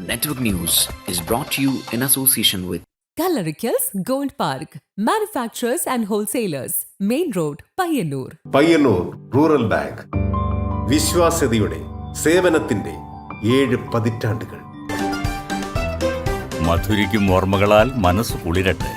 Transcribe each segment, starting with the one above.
Network News is brought to you in association with Gallericals Gold Park, manufacturers and wholesalers, Main Road, Payyannur. Payyannur rural bank വിശ്വാസ്യതയുടെ സേവനത്തിന്റെ 7 പതിറ്റാണ്ടുകൾ. മധുരിക്കും ഓർമ്മകളാൽ മനസ്സ് കുളിരട്ടെ.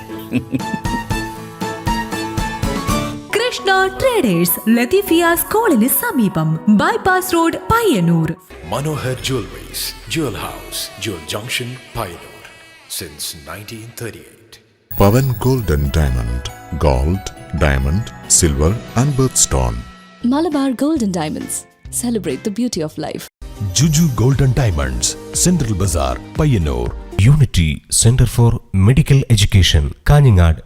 Krishna traders Latheefiya സ്കൂളിന് സമീപം bypass road Payyanur. Manohar Jewelries, Jewel House, Jewel Junction, Payyanur, since 1938. Pavan Gold and Diamond, Gold, Diamond, Silver and Birthstone. Malabar Gold and Diamonds, celebrate the beauty of life. Juju Gold and Diamonds, Central Bazaar, Payyanur. Unity Center for Medical Education, Kaningad.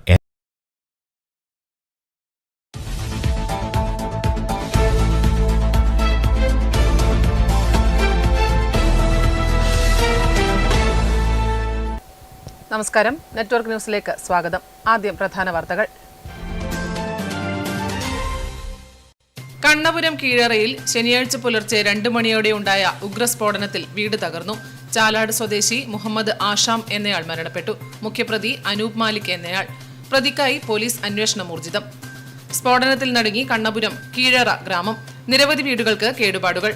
നമസ്കാരം, network ന്യൂസിലേക്ക് സ്വാഗതം. ആദ്യം പ്രധാന വാർത്തകൾ. കണ്ണപുരം കീഴറയിൽ ശനിയാഴ്ച പുലർച്ചെ 2 മണിയോടെ ഉണ്ടായ ഉഗ്രസ്ഫോടനത്തിൽ വീട് തകർന്നു. ചാലാട് സ്വദേശി മുഹമ്മദ് ആഷാം എന്നയാൾ മരണപ്പെട്ടു. മുഖ്യപ്രതി അനൂപ് മാലിക് എന്നയാൾ. പ്രതിക്കായി പോലീസ് അന്വേഷണം ഊർജിതം. സ്ഫോടനത്തിൽ നടുങ്ങി കണ്ണപുരം കീഴറ ഗ്രാമം. നിരവധി വീടുകൾക്ക് കേടുപാടുകൾ.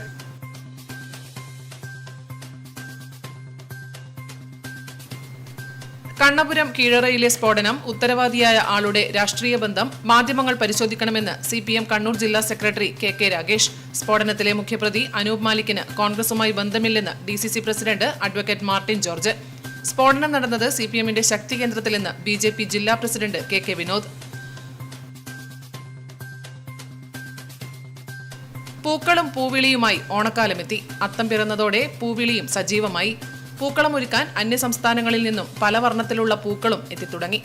കണ്ണപുരം കീഴറയിലെ സ്ഫോടനം ഉത്തരവാദിയായ ആളുടെ രാഷ്ട്രീയ ബന്ധം മാധ്യമങ്ങൾ പരിശോധിക്കണമെന്ന് CPM കണ്ണൂർ ജില്ലാ സെക്രട്ടറി KK രാഗേഷ്. സ്ഫോടനത്തിലെ മുഖ്യപ്രതി അനൂപ് മാലിക്കിന് കോൺഗ്രസുമായി ബന്ധമില്ലെന്ന് DCC president advocate Martin George. സ്ഫോടനം നടന്നത് CPMന്റെ ശക്തി കേന്ദ്രത്തിലെന്ന് BJP ജില്ലാ പ്രസിഡന്റ് KK വിനോദ്. പൂക്കളും പൂവിളിയുമായി ഓണക്കാലമെത്തി. അത്തം പിറന്നതോടെ പൂവിളിയും സജീവമായി. പൂക്കളം ഒരുക്കാൻ അന്യസംസ്ഥാനങ്ങളിൽ നിന്നും പല വർണ്ണത്തിലുള്ള പൂക്കളും എത്തിത്തുടങ്ങി.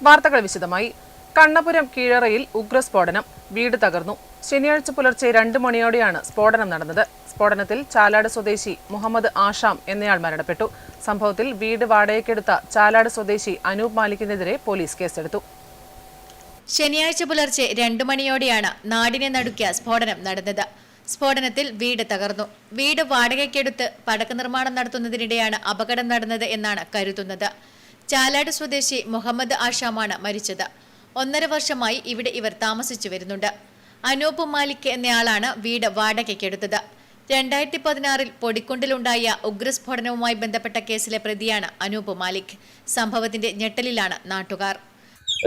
വാർത്തകൾ വിശദമായി. കണ്ണപുരം കീഴറയിൽ ഉഗ്രസ്ഫോടനം, വീട് തകർന്നു. ശനിയാഴ്ച പുലർച്ചെ 2 മണിയോടെയാണ് സ്ഫോടനം നടന്നത്. സ്ഫോടനത്തിൽ ചാലാട് സ്വദേശി മുഹമ്മദ് ആഷാം എന്നയാൾ മരണപ്പെട്ടു. സംഭവത്തിൽ വീട് വാടകയ്ക്കെടുത്ത ചാലാട് സ്വദേശി അനൂപ് മാലിക്കിനെതിരെ പോലീസ് കേസെടുത്തു. ശനിയാഴ്ച പുലർച്ചെ 2 മണിയോടെയാണ് നാടിനെ നടുക്കിയ സ്ഫോടനം നടന്നത്. സ്ഫോടനത്തിൽ വീട് തകർന്നു. വീട് വാടകയ്ക്കെടുത്ത് പടക്ക നിർമ്മാണം നടത്തുന്നതിനിടെയാണ് അപകടം നടന്നത് എന്നാണ് കരുതുന്നത്. ചാലാട് സ്വദേശി മുഹമ്മദ് ആഷാമാണ് മരിച്ചത്. 1.5 വർഷമായി ഇവിടെ ഇവർ താമസിച്ചു വരുന്നുണ്ട്. അനൂപ് മാലിക് എന്നയാളാണ് വീട് വാടകയ്ക്കെടുത്തത്. 2016 പൊടിക്കുണ്ടിലുണ്ടായ ഉഗ്രസ്ഫോടനവുമായി ബന്ധപ്പെട്ട കേസിലെ പ്രതിയാണ് അനൂപ് മാലിക്. സംഭവത്തിന്റെ ഞെട്ടലിലാണ് നാട്ടുകാർ.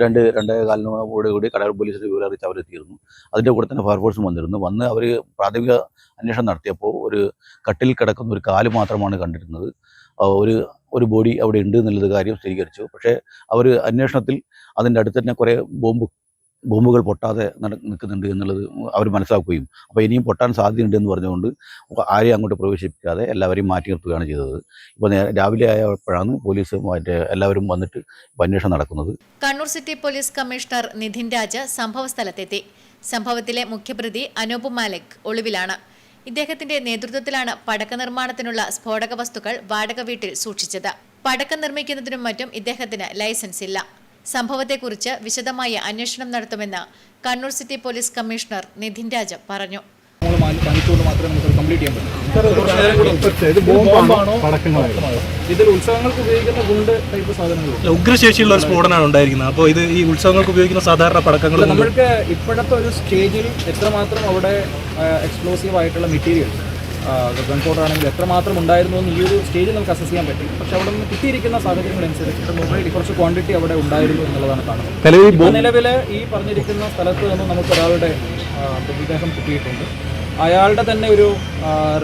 2-2.25 കടൽ പോലീസിൽ വിവരം അറിയിച്ച് അവരെത്തിയിരുന്നു. അതിൻ്റെ കൂടെ തന്നെ ഫയർഫോഴ്സും വന്ന് അവർ പ്രാഥമിക അന്വേഷണം നടത്തിയപ്പോൾ ഒരു കട്ടിൽ കിടക്കുന്ന ഒരു കാല് മാത്രമാണ് കണ്ടിരുന്നത്. ഒരു ബോഡി അവിടെ ഉണ്ട് എന്നുള്ളത് കാര്യം സ്ഥിരീകരിച്ചു. പക്ഷേ അവർ അന്വേഷണത്തിൽ അതിൻ്റെ അടുത്ത് തന്നെ കുറേ ബോംബുകൾ പൊട്ടാതെ നിൽക്കുന്നുണ്ട് എന്നുള്ളത് അവർ മനസ്സിലാക്കുകയും അപ്പോൾ ഇനിയും പൊട്ടാൻ സാധ്യതയുണ്ട് എന്ന് പറഞ്ഞുകൊണ്ട് ആരെയും അങ്ങോട്ട് പ്രവേശിപ്പിക്കാതെ എല്ലാവരെയും മാറ്റി നിർത്തുകയാണ് ചെയ്തത്. ഇപ്പോൾ രാവിലെ ആയപ്പോഴാണ് പോലീസ് എല്ലാവരും വന്നിട്ട് അന്വേഷണം നടക്കുന്നത്. Kannur city police commissioner Nidhin Raj സംഭവ സ്ഥലത്തെത്തി. സംഭവത്തിലെ മുഖ്യപ്രതി അനൂപ് മാലിക് ഒളിവിലാണ്. ഇദ്ദേഹത്തിന്റെ നേതൃത്വത്തിലാണ് പടക്ക നിർമ്മാണത്തിനുള്ള സ്ഫോടക വസ്തുക്കൾ വാടക വീട്ടിൽ സൂക്ഷിച്ചത്. പടക്കം നിർമ്മിക്കുന്നതിനും മറ്റും ഇദ്ദേഹത്തിന് ലൈസൻസ് ഇല്ല. സംഭവത്തെക്കുറിച്ച് വിശദമായ അന്വേഷണം നടത്തുമെന്ന് Kannur city police commissioner Nidhin Raj പറഞ്ഞു. ഉഗ്രശേഷിയുള്ള ഒരു സ്ഫോടനമാണ് ഉണ്ടായിരിക്കുന്നത്. അപ്പോൾ ഇത് ഈ ഉത്സവങ്ങൾക്ക് ഉപയോഗിക്കുന്ന സാധാരണ പടക്കങ്ങൾ നമ്മൾക്ക് ഇപ്പോഴത്തെ ഒരു സ്റ്റേജിൽ എത്രമാത്രം അവിടെ എക്സ്പ്ലോസീവ് ആയിട്ടുള്ള മെറ്റീരിയൽ ഗൺ പൗഡർ ആണെങ്കിൽ എത്രമാത്രം ഉണ്ടായിരുന്നു എന്ന് ഈ ഒരു സ്റ്റേജിൽ നമുക്ക് അസസ് ചെയ്യാൻ പറ്റും. പക്ഷെ അവിടെ നിന്ന് കിട്ടിയിരിക്കുന്ന സാഹചര്യങ്ങളനുസരിച്ച് കുറച്ച് ക്വാണ്ടിറ്റി അവിടെ ഉണ്ടായിരുന്നു എന്നുള്ളതാണ് കാണുന്നത്. നിലവിൽ ഈ പറഞ്ഞിരിക്കുന്ന സ്ഥലത്ത് നിന്ന് നമുക്ക് ഒരാളുടെ മൃതദേഹം കിട്ടിയിട്ടുണ്ട്. അയാളുടെ തന്നെ ഒരു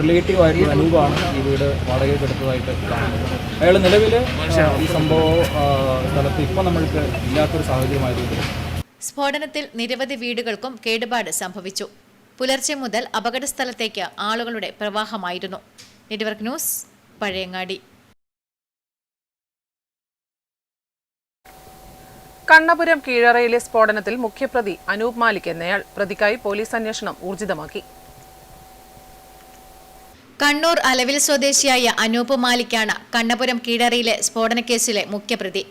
റിലേറ്റീവ് ആയിട്ടുള്ള അനൂപാണ് ഈ വീട് വാടകയ്ക്ക് എടുത്തതായിട്ട് കാണുന്നത്. അയാൾ നിലവിൽ ഈ സംഭവ സ്ഥലത്ത് ഇപ്പോൾ നമ്മൾക്ക് ഇല്ലാത്തൊരു സാഹചര്യമായതുകൊണ്ട് സ്ഫോടനത്തിൽ നിരവധി വീടുകൾക്കും കേടുപാട് സംഭവിച്ചു. പുലർച്ചെ മുതൽ അപകട സ്ഥലത്തേക്ക് ആളുകളുടെ പ്രവാഹമായിരുന്നു. Network news, Pazhayangadi. കണ്ണപുരം കീഴറയിലെ സ്ഫോടനത്തിൽ മുഖ്യപ്രതി അനൂപ് മാലിക് എന്നയാൾ. പ്രതിക്കായി പോലീസ് അന്വേഷണം ഊർജിതമാക്കി. കണ്ണൂർ അലവിൽ സ്വദേശിയായ അനൂപ് മാലിക്കാണ് കണ്ണപുരം കീഴറയിലെ സ്ഫോടനക്കേസിലെ മുഖ്യപ്രതി.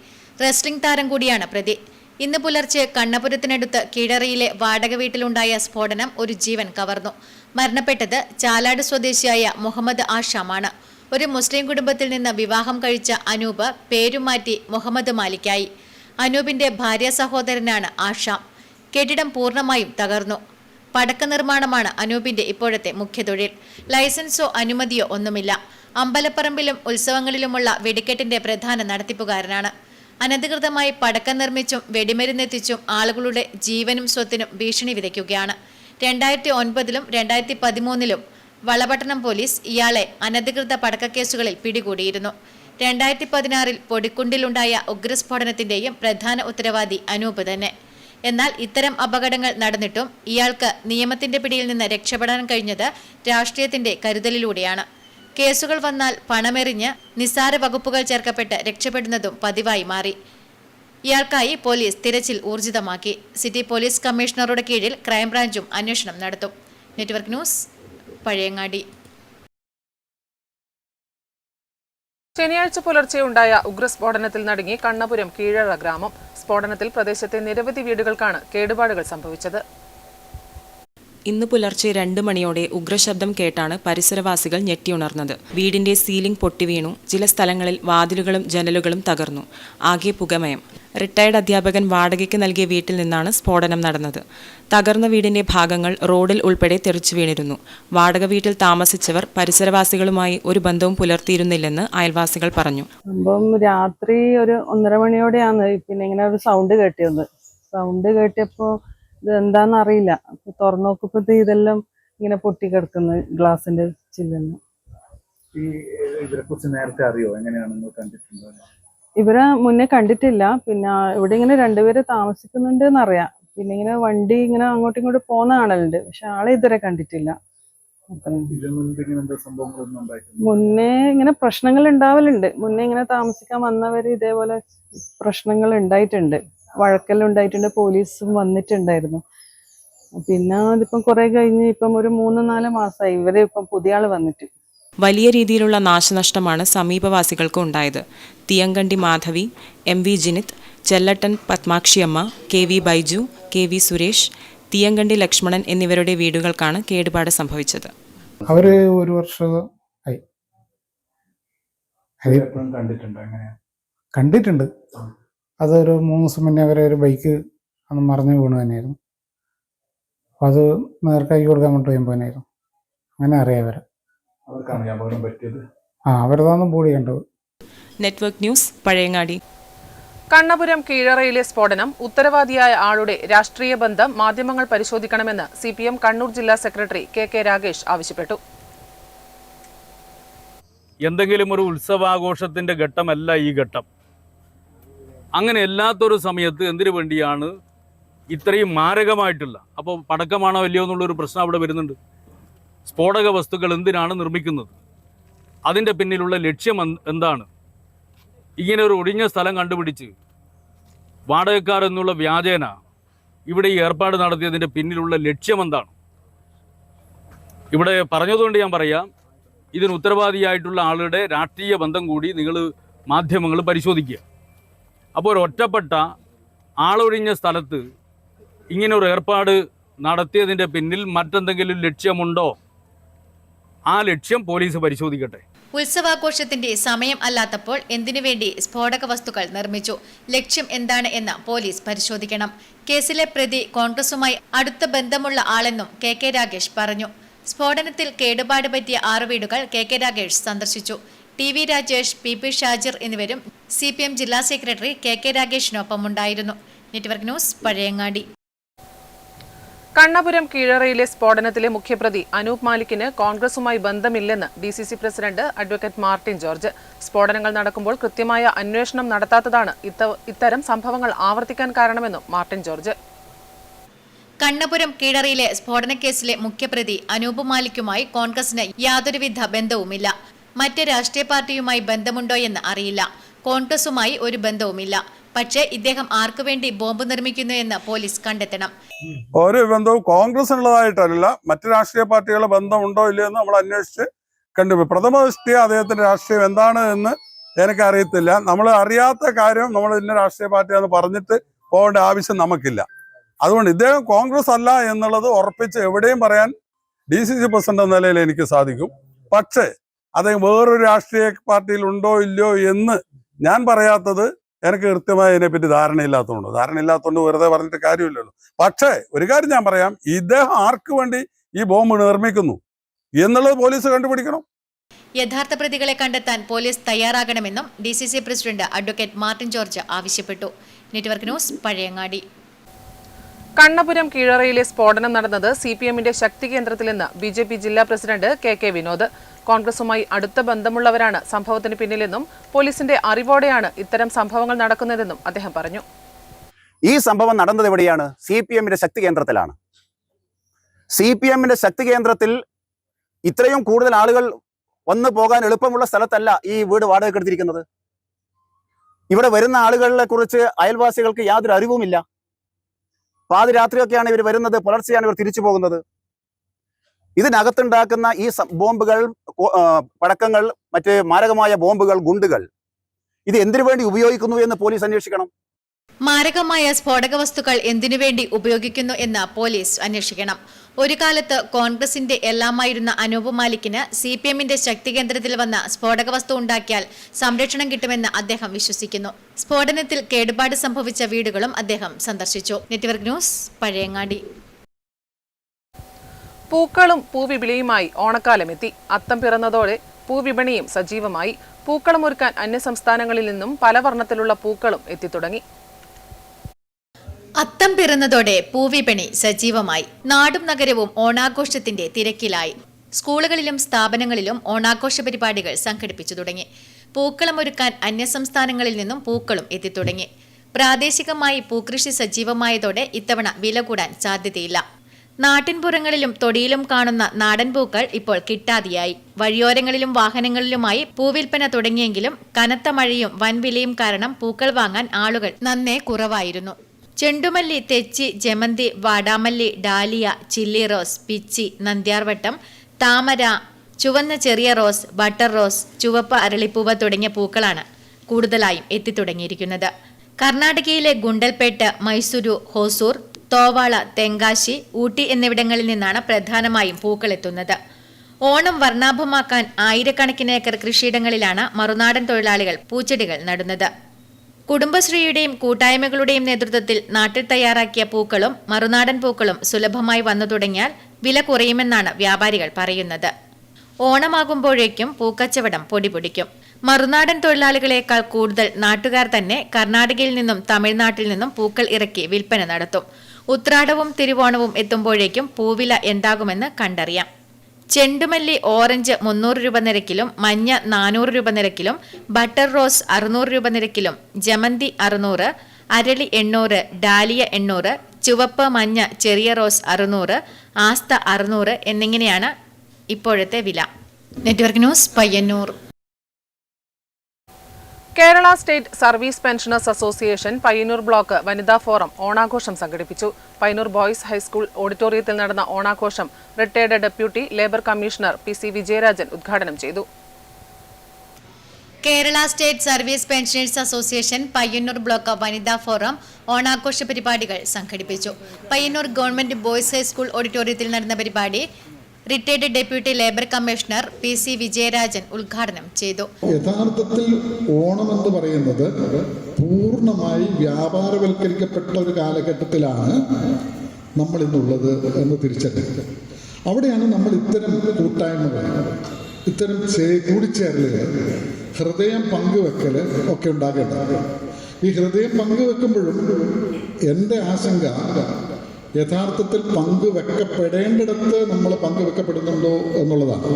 റെസ്ലിംഗ് താരം കൂടിയാണ് പ്രതി. ഇന്ന് പുലർച്ചെ കണ്ണപുരത്തിനടുത്ത് കീഴറയിലെ വാടക വീട്ടിലുണ്ടായ സ്ഫോടനം ഒരു ജീവൻ കവർന്നു. മരണപ്പെട്ടത് ചാലാട് സ്വദേശിയായ മുഹമ്മദ് ആഷാമാണ്. ഒരു മുസ്ലിം കുടുംബത്തിൽ നിന്ന് വിവാഹം കഴിച്ച അനൂപ് പേരുമാറ്റി മുഹമ്മദ് മാലിക്കായി. അനൂപിന്റെ ഭാര്യ സഹോദരനാണ് ആഷാം. കെട്ടിടം പൂർണ്ണമായും തകർന്നു. പടക്ക നിർമ്മാണമാണ് അനൂപിന്റെ ഇപ്പോഴത്തെ മുഖ്യതൊഴിൽ. ലൈസൻസോ അനുമതിയോ ഒന്നുമില്ല. അമ്പലപ്പറമ്പിലും ഉത്സവങ്ങളിലുമുള്ള വെടിക്കെട്ടിന്റെ പ്രധാന നടത്തിപ്പുകാരനാണ്. അനധികൃതമായി പടക്കം നിർമ്മിച്ചും വെടിമരുന്നെത്തിച്ചും ആളുകളുടെ ജീവനും സ്വത്തിനും ഭീഷണി വിതയ്ക്കുകയാണ്. 2009-ലും 2013-ലും വളപട്ടണം പോലീസ് ഇയാളെ അനധികൃത പടക്കക്കേസുകളിൽ പിടികൂടിയിരുന്നു. 2016-ൽ പൊടിക്കുണ്ടിലുണ്ടായ ഉഗ്രസ്ഫോടനത്തിന്റെയും പ്രധാന ഉത്തരവാദി അനൂപ് തന്നെ. എന്നാൽ ഇത്തരം അപകടങ്ങൾ നടന്നിട്ടും ഇയാൾക്ക് നിയമത്തിന്റെ പിടിയിൽ നിന്ന് രക്ഷപ്പെടാൻ കഴിഞ്ഞത് രാഷ്ട്രീയത്തിന്റെ കരുതലിലൂടെയാണ്. കേസുകൾ വന്നാൽ പണമെറിഞ്ഞ് നിസ്സാര വകുപ്പുകൾ ചേർക്കപ്പെട്ട് രക്ഷപ്പെടുന്നതും പതിവായി മാറി. ഇയാൾക്കായി പോലീസ് തിരച്ചിൽ ഊർജിതമാക്കി. സിറ്റി പോലീസ് കമ്മീഷണറുടെ കീഴിൽ ക്രൈംബ്രാഞ്ചും അന്വേഷണം നടത്തും. Network news, Pazhayangadi. ശനിയാഴ്ച പുലർച്ചെ ഉണ്ടായ ഉഗ്രസ്ഫോടനത്തിൽ നടുങ്ങി കണ്ണപുരം കീഴറ ഗ്രാമം. സ്ഫോടനത്തിൽ പ്രദേശത്തെ നിരവധി വീടുകൾക്കാണ് കേടുപാടുകൾ സംഭവിച്ചത്. ഇന്ന് പുലർച്ചെ 2 മണിയോടെ ഉഗ്രശബ്ദം കേട്ടാണ് പരിസരവാസികൾ ഞെട്ടിയുണർന്നത്. വീടിന്റെ സീലിംഗ് പൊട്ടിവീണു. ചില സ്ഥലങ്ങളിൽ വാതിലുകളും ജനലുകളും തകർന്നു. ആകെ പുകമയം. റിട്ടയർഡ് അധ്യാപകൻ വാടകയ്ക്ക് നൽകിയ വീട്ടിൽ നിന്നാണ് സ്ഫോടനം നടന്നത്. തകർന്ന വീടിന്റെ ഭാഗങ്ങൾ റോഡിൽ ഉൾപ്പെടെ തെറിച്ചു വീണിരുന്നു. വാടക വീട്ടിൽ താമസിച്ചവർ പരിസരവാസികളുമായി ഒരു ബന്ധവും പുലർത്തിയിരുന്നില്ലെന്ന് അയൽവാസികൾ പറഞ്ഞു. സംഭവം രാത്രി ഒരു 1:30 മണിയോടെയാണ് പിന്നെ ഇങ്ങനെ ഒരു സൗണ്ട് കേട്ടിയത്. സൗണ്ട് കേട്ടിയപ്പോ ഇത് എന്താന്ന് അറിയില്ല. അപ്പൊ തുറന്നു നോക്കുമ്പോ ഇതെല്ലാം ഇങ്ങനെ പൊട്ടിക്കിടക്കുന്നു, ഗ്ലാസിന്റെ ചില്ലെന്ന്. ഇവരെ കുറിച്ച് നേരത്തെ അറിയോ? എങ്ങനെയാണെന്ന് കണ്ടിട്ടുണ്ടോ? ഇവരെ മുന്നേ കണ്ടിട്ടില്ല. പിന്നെ ഇവിടെ ഇങ്ങനെ 2 പേര് താമസിക്കുന്നുണ്ട് എന്നറിയാം. പിന്നെ ഇങ്ങനെ വണ്ടി ഇങ്ങനെ അങ്ങോട്ടും ഇങ്ങോട്ടും പോകുന്ന കാണലുണ്ട്. പക്ഷെ ആളെ ഇതുവരെ കണ്ടിട്ടില്ല. മുന്നേ ഇങ്ങനെ പ്രശ്നങ്ങൾ ഉണ്ടാവലുണ്ട്. മുന്നേ ഇങ്ങനെ താമസിക്കാൻ വന്നവര് ഇതേപോലെ പ്രശ്നങ്ങൾ ഉണ്ടായിട്ടുണ്ട്. വഴക്കെല്ലാം ഉണ്ടായിട്ടുണ്ട്. പോലീസും വന്നിട്ടുണ്ടായിരുന്നു. പിന്നെ അതിപ്പം കുറെ കഴിഞ്ഞ് ഇപ്പം ഒരു 3-4 മാസമായി ഇവര് ഇപ്പം പുതിയ ആള് വന്നിട്ട്. വലിയ രീതിയിലുള്ള നാശനഷ്ടമാണ് സമീപവാസികൾക്ക് ഉണ്ടായത്. തിയങ്കണ്ടി Madhavi, MV Jinith, ചെല്ലട്ടൻ പത്മാക്ഷിയമ്മ, KV Baiju, KV Suresh, തിയങ്കണ്ടി Lakshmanan എന്നിവരുടെ വീടുകൾക്കാണ് കേടുപാട് സംഭവിച്ചത്. അവര് 1 വർഷം കണ്ടിട്ടുണ്ട്. അതൊരു 3 ദിവസം മുന്നേ അവരെ ഒരു ബൈക്ക് അന്ന് മറിഞ്ഞു വീണു തന്നെയായിരുന്നു. അപ്പം അത് നേർക്കാക്കി കൊടുക്കാൻ വേണ്ടി പോയനായിരുന്നു. അങ്ങനെ അറിയാം അവരെ. അവരതാണ് ബോഡി കണ്ടത്. Network news, Pazhayangadi. കണ്ണപുരം കീഴറയിലെ സ്ഫോടനം ഉത്തരവാദിയായ ആളുടെ രാഷ്ട്രീയ ബന്ധം മാധ്യമങ്ങൾ പരിശോധിക്കണമെന്ന് CPM കണ്ണൂർ ജില്ലാ സെക്രട്ടറി KK രാഗേഷ് ആവശ്യപ്പെട്ടു. എന്തെങ്കിലും ഒരു ഉത്സവാഘോഷത്തിന്റെ ഘട്ടമല്ല ഈ ഘട്ടം. അങ്ങനെ അല്ലാത്തൊരു സമയത്ത് എന്തിനു വേണ്ടിയാണ് ഇത്രയും മാരകമായിട്ടുള്ള, അപ്പോൾ പടക്കമാണോ അല്ലയോ എന്നുള്ളൊരു പ്രശ്നം അവിടെ വരുന്നുണ്ട്. സ്ഫോടക വസ്തുക്കൾ എന്തിനാണ് നിർമ്മിക്കുന്നത്? അതിൻ്റെ പിന്നിലുള്ള ലക്ഷ്യം എന്താണ്? ഇങ്ങനെ ഒരു ഒഴിഞ്ഞ സ്ഥലം കണ്ടുപിടിച്ച് വാടകക്കാർ എന്നുള്ള വ്യാജേന ഇവിടെ ഈ ഏർപ്പാട് നടത്തിയതിൻ്റെ പിന്നിലുള്ള ലക്ഷ്യം എന്താണ്? ഇവിടെ പറഞ്ഞതുകൊണ്ട് ഞാൻ പറയാം, ഇതിന് ഉത്തരവാദിയായിട്ടുള്ള ആളുടെ രാഷ്ട്രീയ ബന്ധം കൂടി നിങ്ങൾ മാധ്യമങ്ങൾ പരിശോധിക്കുക. അപ്പോൾ ഒരു ഒറ്റപ്പെട്ട ആളൊഴിഞ്ഞ സ്ഥലത്ത് ഇങ്ങനെ ഒരു ഏർപ്പാട് നടത്തിയതിൻ്റെ പിന്നിൽ മറ്റെന്തെങ്കിലും ലക്ഷ്യമുണ്ടോ? ആ ലക്ഷ്യം പോലീസ് പരിശോധിക്കട്ടെ. ഉത്സവാഘോഷത്തിന്റെ സമയം അല്ലാത്തപ്പോൾ എന്തിനുവേണ്ടി സ്ഫോടക വസ്തുക്കൾ നിർമ്മിച്ചു? ലക്ഷ്യം എന്താണ് എന്ന് പോലീസ് പരിശോധിക്കണം. കേസിലെ പ്രതി കോൺഗ്രസുമായി അടുത്ത ബന്ധമുള്ള ആളെന്നും KK രാഗേഷ് പറഞ്ഞു. സ്ഫോടനത്തിൽ കേടുപാട് പറ്റിയ 6 വീടുകൾ KK രാഗേഷ് സന്ദർശിച്ചു. TV രാജേഷ്, PP ഷാജിർ എന്നിവരും CPM ജില്ലാ സെക്രട്ടറി KK രാഗേഷിനൊപ്പമുണ്ടായിരുന്നു. Network news, Pazhayangadi. കണ്ണപുരം കീഴറയിലെ സ്ഫോടനത്തിലെ മുഖ്യപ്രതി അനൂപ് മാലിക്കിന് കോൺഗ്രസുമായി ബന്ധമില്ലെന്ന് DCC president advocate Martin George. സ്ഫോടനങ്ങൾ നടക്കുമ്പോൾ കൃത്യമായ അന്വേഷണം നടത്താത്തതാണ് ഇത്തരം സംഭവങ്ങൾ ആവർത്തിക്കാൻ കാരണമെന്നും മാർട്ടിൻ ജോർജ്. കണ്ണപുരം കീഴറയിലെ സ്ഫോടനക്കേസിലെ മുഖ്യപ്രതി അനൂപ് മാലിക്കുമായി കോൺഗ്രസിന് യാതൊരുവിധ ബന്ധവുമില്ല. മറ്റ് രാഷ്ട്രീയ പാർട്ടിയുമായി ബന്ധമുണ്ടോയെന്ന് അറിയില്ല. കോൺഗ്രസുമായി ഒരു ബന്ധവുമില്ല. പക്ഷേ ഇദ്ദേഹം ആർക്കുവേണ്ടി ബോംബ് നിർമ്മിക്കുന്നു എന്ന് പോലീസ് കണ്ടെത്തണം. ഒരു ബന്ധവും കോൺഗ്രസിനുള്ളതായിട്ടല്ല, മറ്റ് രാഷ്ട്രീയ പാർട്ടികളുടെ ബന്ധമുണ്ടോ ഇല്ലയോ എന്ന് നമ്മൾ അന്വേഷിച്ച് കണ്ടുപോയി. പ്രഥമ ദൃഷ്ടിയ അദ്ദേഹത്തിന്റെ രാഷ്ട്രീയം എന്താണ് എന്ന് എനിക്ക് അറിയത്തില്ല. നമ്മൾ അറിയാത്ത കാര്യം നമ്മൾ ഇന്ന രാഷ്ട്രീയ പാർട്ടിയാന്ന് പറഞ്ഞിട്ട് പോകേണ്ട ആവശ്യം നമുക്കില്ല. അതുകൊണ്ട് ഇദ്ദേഹം കോൺഗ്രസ് അല്ല എന്നുള്ളത് ഉറപ്പിച്ച് എവിടെയും പറയാൻ DCC പ്രസിഡന്റ് എന്ന നിലയിൽ എനിക്ക് സാധിക്കും. പക്ഷേ അദ്ദേഹം വേറൊരു രാഷ്ട്രീയ പാർട്ടിയിൽ ഉണ്ടോ ഇല്ലയോ എന്ന് ഞാൻ പറയാത്തത് എനിക്ക് കൃത്യമായി അതിനെപ്പറ്റി ധാരണയില്ലാത്തതുകൊണ്ട് വെറുതെ പറഞ്ഞിട്ട് കാര്യമില്ലല്ലോ. പക്ഷേ ഒരു കാര്യം ഞാൻ പറയാം, ഇദ്ദേഹം ആർക്ക് വേണ്ടി ഈ ബോംബ് നിർമ്മിക്കുന്നു എന്നുള്ളത് പോലീസ് കണ്ടുപിടിക്കണം. യഥാർത്ഥ പ്രതികളെ കണ്ടെത്താൻ പോലീസ് തയ്യാറാകണമെന്നും DCC president advocate Martin George ആവശ്യപ്പെട്ടു. Network news, Pazhayangadi. കണ്ണപുരം കീഴറയിലെ സ്ഫോടനം നടന്നത് CPM-ന്റെ ശക്തി കേന്ദ്രത്തിലെന്ന് BJP ജില്ലാ പ്രസിഡന്റ് KK വിനോദ്. കോൺഗ്രസുമായി അടുത്ത ബന്ധമുള്ളവരാണ് സംഭവത്തിന് പിന്നിലെന്നും പോലീസിന്റെ അറിവോടെയാണ് ഇത്തരം സംഭവങ്ങൾ നടക്കുന്നതെന്നും അദ്ദേഹം പറഞ്ഞു. ഈ സംഭവം നടന്നത് എവിടെയാണ്? CPM-ന്റെ ശക്തി കേന്ദ്രത്തിലാണ്. CPM-ന്റെ ശക്തി കേന്ദ്രത്തിൽ ഇത്രയും കൂടുതൽ ആളുകൾ വന്നു പോകാൻ എളുപ്പമുള്ള സ്ഥലത്തല്ല ഈ വീട് വാടകയ്ക്ക് എടുത്തിരിക്കുന്നത്. ഇവിടെ വരുന്ന ആളുകളെ കുറിച്ച് അയൽവാസികൾക്ക് യാതൊരു അറിവുമില്ല. പാതിരാത്രിയൊക്കെയാണ് ഇവർ വരുന്നത്, പുലർച്ചെയാണ് ഇവർ തിരിച്ചു പോകുന്നത്. ഇതിനകത്തുണ്ടാക്കുന്ന ഈ ബോംബുകൾ, പടക്കങ്ങൾ, മറ്റ് മാരകമായ ബോംബുകൾ, ഗുണ്ടുകൾ, ഇത് എന്തിനു വേണ്ടി ഉപയോഗിക്കുന്നു എന്ന് പോലീസ് അന്വേഷിക്കണം. മാരകമായ സ്ഫോടക വസ്തുക്കൾ എന്തിനുവേണ്ടി ഉപയോഗിക്കുന്നു എന്ന് പോലീസ് അന്വേഷിക്കണം. ഒരു കാലത്ത് കോൺഗ്രസിന്റെ എല്ലാമായിരുന്ന അനൂപ് മാലിക്കിന് CPM-ന്റെ ശക്തി കേന്ദ്രത്തിൽ വന്ന സ്ഫോടക വസ്തു ഉണ്ടാക്കിയാൽ സംരക്ഷണം കിട്ടുമെന്ന് അദ്ദേഹം വിശ്വസിക്കുന്നു. സ്ഫോടനത്തിൽ കേടുപാട് സംഭവിച്ച വീടുകളും അദ്ദേഹം സന്ദർശിച്ചു. Network news, Pazhayangadi. പൂക്കളും പൂവിപണിയുമായി ഓണക്കാലമെത്തി. അത്തം പിറന്നതോടെ പൂവിപണിയും സജീവമായി. പൂക്കളം ഒരുക്കാൻ അന്യസംസ്ഥാനങ്ങളിൽ നിന്നും പല വർണ്ണത്തിലുള്ള പൂക്കളും എത്തിത്തുടങ്ങി. അത്തം പിറന്നതോടെ പൂവിപണി സജീവമായി. നാടും നഗരവും ഓണാഘോഷത്തിന്റെ തിരക്കിലായി. സ്കൂളുകളിലും സ്ഥാപനങ്ങളിലും ഓണാഘോഷ പരിപാടികൾ സംഘടിപ്പിച്ചു തുടങ്ങി. പൂക്കളമൊരുക്കാൻ അന്യസംസ്ഥാനങ്ങളിൽ നിന്നും പൂക്കളും എത്തിത്തുടങ്ങി. പ്രാദേശികമായി പൂക്കൃഷി സജീവമായതോടെ ഇത്തവണ വില കൂടാൻ സാധ്യതയില്ല. നാട്ടിൻപുറങ്ങളിലും തൊടിയിലും കാണുന്ന നാടൻ പൂക്കൾ ഇപ്പോൾ കിട്ടാതെയായി. വഴിയോരങ്ങളിലും വാഹനങ്ങളിലുമായി പൂവിൽപ്പന തുടങ്ങിയെങ്കിലും കനത്ത മഴയും വൻവിലയും കാരണം പൂക്കൾ വാങ്ങാൻ ആളുകൾ നന്നേ കുറവായിരുന്നു. ചെണ്ടുമല്ലി, തെച്ചി, ജമന്തി, വാടാമല്ലി, ഡാലിയ, ചില്ലി റോസ്, പിച്ചി, നന്ദ്യാർവട്ടം, താമര, ചുവന്ന ചെറിയ റോസ്, ബട്ടർ റോസ്, ചുവപ്പ് അരളിപ്പൂവ് തുടങ്ങിയ പൂക്കളാണ് കൂടുതലായും എത്തിത്തുടങ്ങിയിരിക്കുന്നത്. കർണാടകയിലെ ഗുണ്ടൽപേട്ട്, മൈസൂരു, ഹോസൂർ, തോവാള, തെങ്കാശി, ഊട്ടി എന്നിവിടങ്ങളിൽ നിന്നാണ് പ്രധാനമായും പൂക്കൾ എത്തുന്നത്. ഓണം വർണ്ണാഭമാക്കാൻ ആയിരക്കണക്കിന് ഏക്കർ കൃഷിയിടങ്ങളിലാണ് മറുനാടൻ തൊഴിലാളികൾ പൂച്ചെടികൾ നടുന്നത്. കുടുംബശ്രീയുടെയും കൂട്ടായ്മകളുടെയും നേതൃത്വത്തിൽ നാട്ടിൽ തയ്യാറാക്കിയ പൂക്കളും മറുനാടൻ പൂക്കളും സുലഭമായി വന്നു തുടങ്ങിയാൽ വില കുറയുമെന്നാണ് വ്യാപാരികൾ പറയുന്നത്. ഓണമാകുമ്പോഴേക്കും പൂക്കച്ചവടം പൊടിപൊടിക്കും. മറുനാടൻ തൊഴിലാളികളെക്കാൾ കൂടുതൽ നാട്ടുകാർ തന്നെ കർണാടകയിൽ നിന്നും തമിഴ്നാട്ടിൽ നിന്നും പൂക്കൾ ഇറക്കി വിൽപ്പന നടത്തും. ഉത്രാടവും തിരുവോണവും എത്തുമ്പോഴേക്കും പൂവില എന്താകുമെന്ന് കണ്ടറിയാം. ചെണ്ടുമല്ലി ഓറഞ്ച് 300 രൂപ നിരക്കിലും, മഞ്ഞ 400 രൂപ നിരക്കിലും, ബട്ടർ റോസ് 600 രൂപ നിരക്കിലും, ജമന്തി 600, അരളി 800, ഡാലിയ 800, ചുവപ്പ് മഞ്ഞ ചെറിയ റോസ് 600, ആസ്ത 600 എന്നിങ്ങനെയാണ് ഇപ്പോഴത്തെ വില. Network news, Payyanur. Kerala state service pensioners association Payyanur block വനിതാ ഫോറം ഓണാഘോഷം സംഘടിപ്പിച്ചു. പയ്യന്നൂർ ബോയ്സ് ഹൈസ്കൂൾ ഓഡിറ്റോറിയത്തിൽ നടന്ന ഓണാഘോഷം retired deputy labour commissioner PC Vijayarajan ഉദ്ഘാടനം ചെയ്തു. Kerala state service pensioners association Payyanur block വനിതാ ഫോറം ഓണാഘോഷ പരിപാടികൾ സംഘടിപ്പിച്ചു. പയ്യന്നൂർ ഗവൺമെന്റ് ബോയ്സ് ഹൈസ്കൂൾ ഓഡിറ്റോറിയത്തിൽ നടന്ന പരിപാടി retired deputy labour commissioner PC Vijayarajan ഉദ്ഘാടനം ചെയ്തു. യഥാർത്ഥത്തിൽ ഓണം എന്ന് പറയുന്നത് പൂർണ്ണമായി വ്യാപാരവൽക്കരിക്കപ്പെട്ട ഒരു കാലഘട്ടത്തിലാണ് നമ്മൾ ഇന്നുള്ളത് എന്ന് തിരിച്ചറിയുക. അവിടെയാണ് നമ്മൾ ഇത്തരം കൂട്ടായ്മകൾ, ഇത്തരം കൂടിച്ചേരലുകൾ, ഹൃദയം പങ്കുവെക്കൽ ഒക്കെ ഉണ്ടാകേണ്ടത്. ഈ ഹൃദയം പങ്കുവെക്കുമ്പോഴും എൻ്റെ ആശങ്ക യഥാർത്ഥത്തിൽ പങ്കുവെക്കപ്പെടേണ്ടിടത്ത് നമ്മൾ പങ്കുവെക്കപ്പെടുന്നുണ്ടോ എന്നുള്ളതാണ്.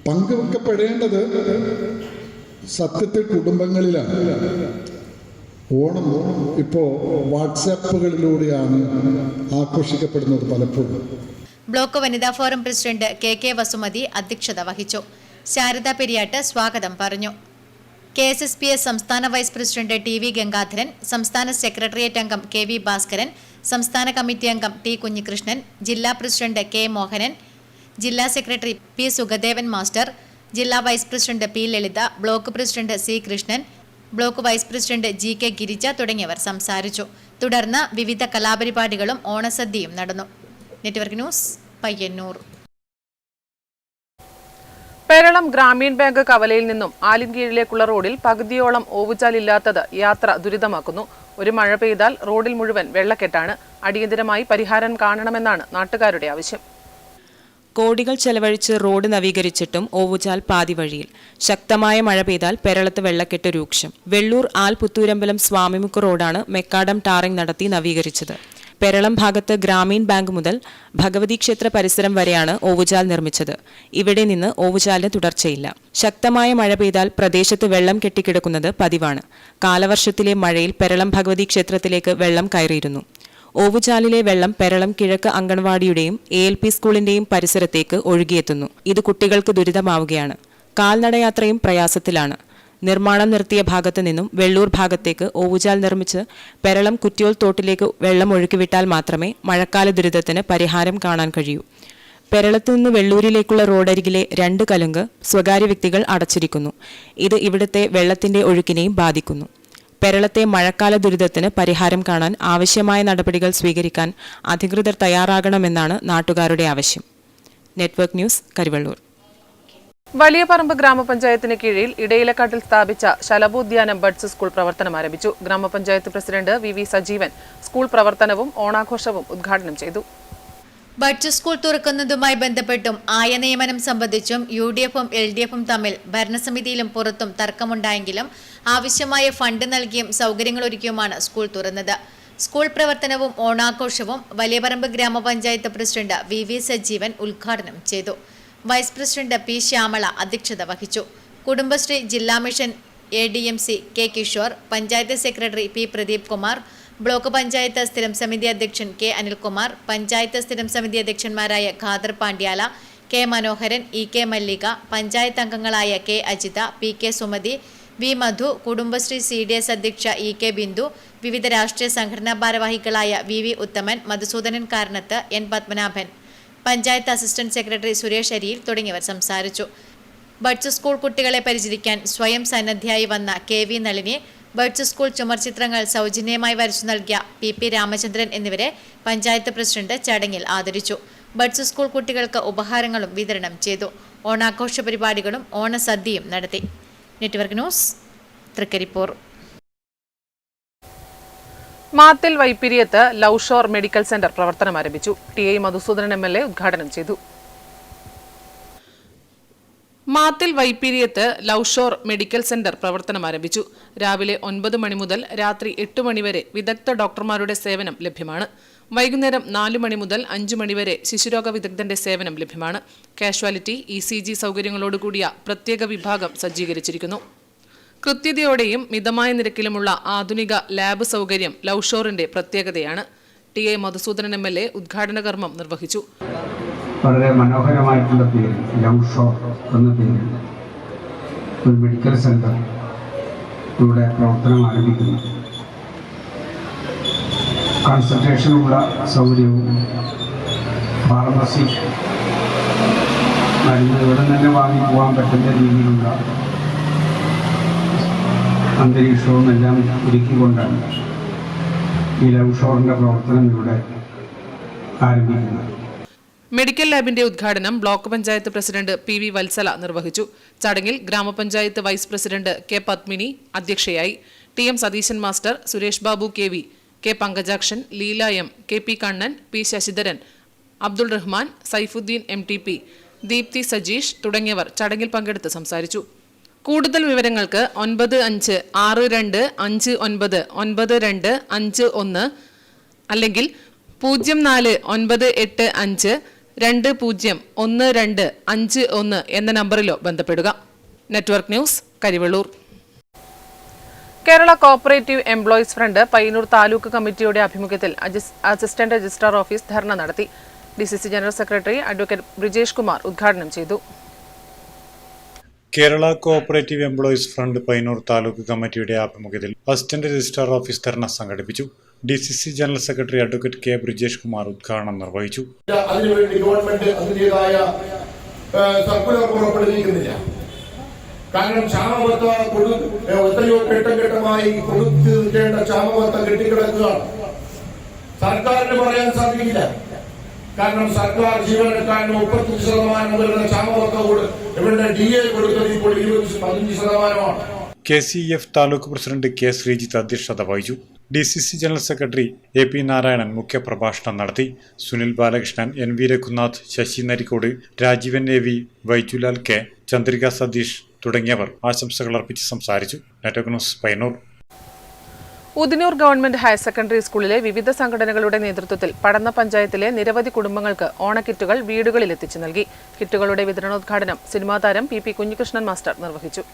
പങ്കുവെക്കപ്പെടേണ്ടത് സത്യത്തിൽ കുടുംബങ്ങളിലാണ്. ഓണം ഇപ്പോൾ വാട്സാപ്പുകളിലൂടെയാണ് ആഘോഷിക്കപ്പെടുന്നത് പലപ്പോഴും. ബ്ലോക്ക് വനിതാ ഫോറം പ്രസിഡന്റ് KK വസുമതി അധ്യക്ഷത വഹിച്ചു. ശാരദ പെരിയാട്ട് സ്വാഗതം പറഞ്ഞു. KSSPS സംസ്ഥാന വൈസ് പ്രസിഡന്റ് TV ഗംഗാധരൻ, സംസ്ഥാന സെക്രട്ടേറിയറ്റ് അംഗം KV ഭാസ്കരൻ, സംസ്ഥാന കമ്മിറ്റി അംഗം T കുഞ്ഞികൃഷ്ണൻ, ജില്ലാ പ്രസിഡന്റ് K മോഹനൻ, ജില്ലാ സെക്രട്ടറി P സുഗദേവൻ മാസ്റ്റർ, ജില്ലാ vice president P Lalitha, block president C Krishnan, block vice president GK Girija തുടങ്ങിയവർ സംസാരിച്ചു. തുടർന്ന് വിവിധ കലാപരിപാടികളും ഓണസദ്യയും നടന്നു. Network news, Payyannur. Peralam Grameen bank കവലയിൽ നിന്നും ആലിൻകീഴിലേക്കുള്ള റോഡിൽ പകുതിയോളം ഓവുചാലില്ലാത്തത് യാത്ര ദുരിതമാക്കുന്നു. ഒരു മഴ പെയ്താൽ റോഡിൽ മുഴുവൻ വെള്ളക്കെട്ടാണ്. അടിയന്തരമായി പരിഹാരം കാണണമെന്നാണ് നാട്ടുകാരുടെ ആവശ്യം. കോടികൾ ചെലവഴിച്ച് റോഡ് നവീകരിച്ചിട്ടും ഓവുചാൽ പാതി വഴിയിൽ. ശക്തമായ മഴ പെയ്താൽ പെരളത്ത് വെള്ളക്കെട്ട് രൂക്ഷം. വെള്ളൂർ പുത്തൂരമ്പലം സ്വാമിമുക്ക് റോഡാണ് മെക്കാഡം ടാറിംഗ് നടത്തി നവീകരിച്ചത്. പെരളം ഭാഗത്ത് ഗ്രാമീൺ ബാങ്ക് മുതൽ ഭഗവതി ക്ഷേത്ര പരിസരം വരെയാണ് ഓവുചാൽ നിർമ്മിച്ചത്. ഇവിടെ നിന്ന് ഓവുചാലിന് തുടർച്ചയില്ല. ശക്തമായ മഴ പെയ്താൽ പ്രദേശത്ത് വെള്ളം കെട്ടിക്കിടക്കുന്നത് പതിവാണ്. കാലവർഷത്തിലെ മഴയിൽ പെരളം ഭഗവതി ക്ഷേത്രത്തിലേക്ക് വെള്ളം കയറിയിരുന്നു. ഓവുചാലിലെ വെള്ളം പെരളം കിഴക്ക് അങ്കണവാടിയുടെയും ALP സ്കൂളിന്റെയും പരിസരത്തേക്ക് ഒഴുകിയെത്തുന്നു. ഇത് കുട്ടികൾക്ക് ദുരിതമാവുകയാണ്. കാൽനടയാത്രയും പ്രയാസത്തിലാണ്. നിർമ്മാണം നിർത്തിയ ഭാഗത്തു നിന്നും വെള്ളൂർ ഭാഗത്തേക്ക് ഓവുചാൽ നിർമ്മിച്ച് പെരളം കുറ്റിയോൽ തോട്ടിലേക്ക് വെള്ളം ഒഴുക്കിവിട്ടാൽ മാത്രമേ മഴക്കാല ദുരിതത്തിന് പരിഹാരം കാണാൻ കഴിയൂ. പെരളത്തു നിന്ന് വെള്ളൂരിലേക്കുള്ള റോഡരികിലെ 2 കലുങ്ക് സ്വകാര്യ വ്യക്തികൾ അടച്ചിരിക്കുന്നു. ഇത് ഇവിടുത്തെ വെള്ളത്തിന്റെ ഒഴുക്കിനെയും ബാധിക്കുന്നു. പെരളത്തെ മഴക്കാല ദുരിതത്തിന് പരിഹാരം കാണാൻ ആവശ്യമായ നടപടികൾ സ്വീകരിക്കാൻ അധികൃതർ തയ്യാറാകണമെന്നാണ് നാട്ടുകാരുടെ ആവശ്യം. Network news, Karivellur. വലിയ പറമ്പ് ഗ്രാമപഞ്ചായത്തിന് കീഴിൽ ഇടയിലക്കാട്ടിൽ സ്ഥാപിച്ച ശലഭോദ്യാനം ബഡ്സ് സ്കൂൾ പ്രവർത്തനം ആരംഭിച്ചു. ഗ്രാമപഞ്ചായത്ത് പ്രസിഡന്റ് VV സജീവൻ സ്കൂൾ പ്രവർത്തനവും ഓണാഘോഷവും ഉദ്ഘാടനം ചെയ്തു. ബഡ്സ് സ്കൂൾ തുറക്കുന്നതുമായി ബന്ധപ്പെട്ടും ആയ നിയമനം സംബന്ധിച്ചും UDFും LDFും തമ്മിൽ ഭരണസമിതിയിലും പുറത്തും തർക്കമുണ്ടായെങ്കിലും ആവശ്യമായ ഫണ്ട് നൽകിയും സൗകര്യങ്ങളൊരുക്കിയുമാണ് സ്കൂൾ തുറന്നത്. സ്കൂൾ പ്രവർത്തനവും ഓണാഘോഷവും വലിയപറമ്പ് ഗ്രാമപഞ്ചായത്ത് പ്രസിഡന്റ് VV സജീവൻ ഉദ്ഘാടനം ചെയ്തു. വൈസ് പ്രസിഡന്റ് P ശ്യാമള അധ്യക്ഷത വഹിച്ചു. കുടുംബശ്രീ ജില്ലാ mission ADMC K Kishore, panchayat secretary P Pradeep Kumar, block panchayat സ്ഥിരം സമിതി അധ്യക്ഷൻ K അനിൽകുമാർ, പഞ്ചായത്ത് സ്ഥിരം സമിതി അധ്യക്ഷന്മാരായ ഖാദർ പാണ്ഡ്യാല, K മനോഹരൻ, EK മല്ലിക, പഞ്ചായത്ത് അംഗങ്ങളായ K Ajitha, PK Sumathi, V മധു, കുടുംബശ്രീ CDS അധ്യക്ഷ EK ബിന്ദു, വിവിധ രാഷ്ട്രീയ സംഘടനാ ഭാരവാഹികളായ VV ഉത്തമൻ, Madhusoodanan കാരണത്ത്, N Padmanabhan, panchayat assistant secretary Suresh അരിയിൽ തുടങ്ങിയവർ സംസാരിച്ചു. ബഡ്സ് സ്കൂൾ കുട്ടികളെ പരിചരിക്കാൻ സ്വയം സന്നദ്ധയായി വന്ന KV നളിനി, ബഡ്സ് സ്കൂൾ ചുമർചിത്രങ്ങൾ സൗജന്യമായി വരച്ചു നൽകിയ PP രാമചന്ദ്രൻ എന്നിവരെ പഞ്ചായത്ത് പ്രസിഡന്റ് ചടങ്ങിൽ ആദരിച്ചു. ബഡ്സ് സ്കൂൾ കുട്ടികൾക്ക് ഉപഹാരങ്ങളും വിതരണം ചെയ്തു. ഓണാഘോഷ പരിപാടികളും ഓണസദ്യയും നടത്തി. Network news, Trikaripur. മാത്തിൽ വൈപ്പിരിയത്ത് ലൗഷോർ മെഡിക്കൽ സെന്റർ പ്രവർത്തനം ആരംഭിച്ചു. TI മധുസൂദനൻ MLA ഉദ്ഘാടനം ചെയ്തു. മാത്തിൽ വൈപ്പിരിയത്ത് ലൗഷോർ മെഡിക്കൽ സെന്റർ പ്രവർത്തനം ആരംഭിച്ചു. രാവിലെ 9 മണി മുതൽ രാത്രി 8 മണി വരെ വിദഗ്ധ ഡോക്ടർമാരുടെ സേവനം ലഭ്യമാണ്. വൈകുന്നേരം 4 മണി മുതൽ 5 മണി വരെ ശിശുരോഗ വിദഗ്ധന്റെ സേവനം ലഭ്യമാണ്. കാഷ്വാലിറ്റി, ECG സൗകര്യങ്ങളോടുകൂടിയ പ്രത്യേക വിഭാഗം സജ്ജീകരിച്ചിരിക്കുന്നു. കൃത്യതയോടെയും മിതമായ നിരക്കിലുമുള്ള ആധുനിക ലാബ് സൗകര്യം ലൗഷോറിന്റെ പ്രത്യേകതയാണ്. TI മധുസൂദനൻ MLA ഉദ്ഘാടന കർമ്മം നിർവഹിച്ചു. വളരെ മനോഹരമായിട്ടുള്ള പേര് ലൗഷോർ എന്ന പേരിൽ ഒരു മെഡിക്കൽ സെന്റർ ഇവിടെ പ്രവർത്തനം ആരംഭിക്കുന്നു. കൺസൾട്ടേഷനുള്ള സൗകര്യവും ഫാർമസി മരുന്ന് ഇവിടെ തന്നെ വാങ്ങി പോകാൻ പറ്റുന്ന രീതിയിലുള്ള അന്തരീക്ഷവും എല്ലാം ഒരുക്കിക്കൊണ്ടാണ് ഈ ലൗഷോറിന്റെ പ്രവർത്തനം ഇവിടെ ആരംഭിക്കുന്നത്. മെഡിക്കൽ ലാബിന്റെ ഉദ്ഘാടനം block panchayat president PV Vatsala നിർവഹിച്ചു. ചടങ്ങിൽ ഗ്രാമപഞ്ചായത്ത് വൈസ് പ്രസിഡന്റ് K പത്മിനി അധ്യക്ഷയായി. TM Satheeshan master, Suresh Babu KV, K Pankajakshan, Leela M, KP Kannan, P Sasidharan, Abdul Rahman, Saifuddeen MTP, Deepthi Sajeesh തുടങ്ങിയവർ ചടങ്ങിൽ പങ്കെടുത്ത് സംസാരിച്ചു. കൂടുതൽ വിവരങ്ങൾക്ക് 9552599251 അല്ലെങ്കിൽ 049852012551 എന്ന നമ്പറിലോ ബന്ധപ്പെടുക. Network news, Karivellur. Kerala cooperative employees front Payyanur taluk കമ്മിറ്റിയുടെ ആഭിമുഖ്യത്തിൽ അസിസ്റ്റന്റ് രജിസ്ട്രാർ ഓഫീസ് ധർണ നടത്തി. DCC general secretary advocate Brijesh Kumar ഉദ്ഘാടനം ചെയ്തു. Kerala cooperative employees front Payyanur taluk കമ്മിറ്റിയുടെ ആഭിമുഖ്യത്തിൽ അസിസ്റ്റന്റ് രജിസ്ട്രാർ ഓഫീസ് ധർണ സംഘടിപ്പിച്ചു. DCC general secretary advocate K Brijesh Kumar ഉദ്ഘാടനം നിർവഹിച്ചു. അതിനുവേണ്ടി ഗവൺമെന്റ് അതിൻ്റെതായ സർക്കുലർ പുറപ്പെടുവിക്കുന്നില്ല. കാരണം ക്ഷാമബത്ത എത്രയോ ഘട്ടം ഘട്ടമായി കൊടുത്തു തീർക്കേണ്ട ക്ഷാമബത്ത കെട്ടിക്കിടക്കുകയാണ്. സർക്കാരിന് പറയാൻ സാധിക്കില്ല. കാരണം സർക്കാർ ജീവനക്കാരന് 35% വരുന്ന ക്ഷാമബത്ത ഇവരുടെ DA കൊടുത്തത് ഇപ്പോൾ 15%. KCF taluk president K. Sreejith അധ്യക്ഷത വഹിച്ചു. DCC general secretary AP Narayanan മുഖ്യപ്രഭാഷണം നടത്തി. Sunil Balakrishnan, NV Raghunath, Sasi Narikkode, Rajeevan AV, വൈജുലാൽ K, Chandrika Satheesh തുടങ്ങിയവർ ആശംസകൾ അർപ്പിച്ച് സംസാരിച്ചു. Network news Payyanur. Udinur government higher secondary സ്കൂളിലെ വിവിധ സംഘടനകളുടെ നേതൃത്വത്തിൽ പടന്ന പഞ്ചായത്തിലെ നിരവധി കുടുംബങ്ങൾക്ക് ഓണക്കിറ്റുകൾ വീടുകളിൽ എത്തിച്ചു നൽകി. കിറ്റുകളുടെ വിതരണോദ്ഘാടനം സിനിമാ താരം PP കുഞ്ഞികൃഷ്ണൻ മാസ്റ്റർ നിർവഹിച്ചു.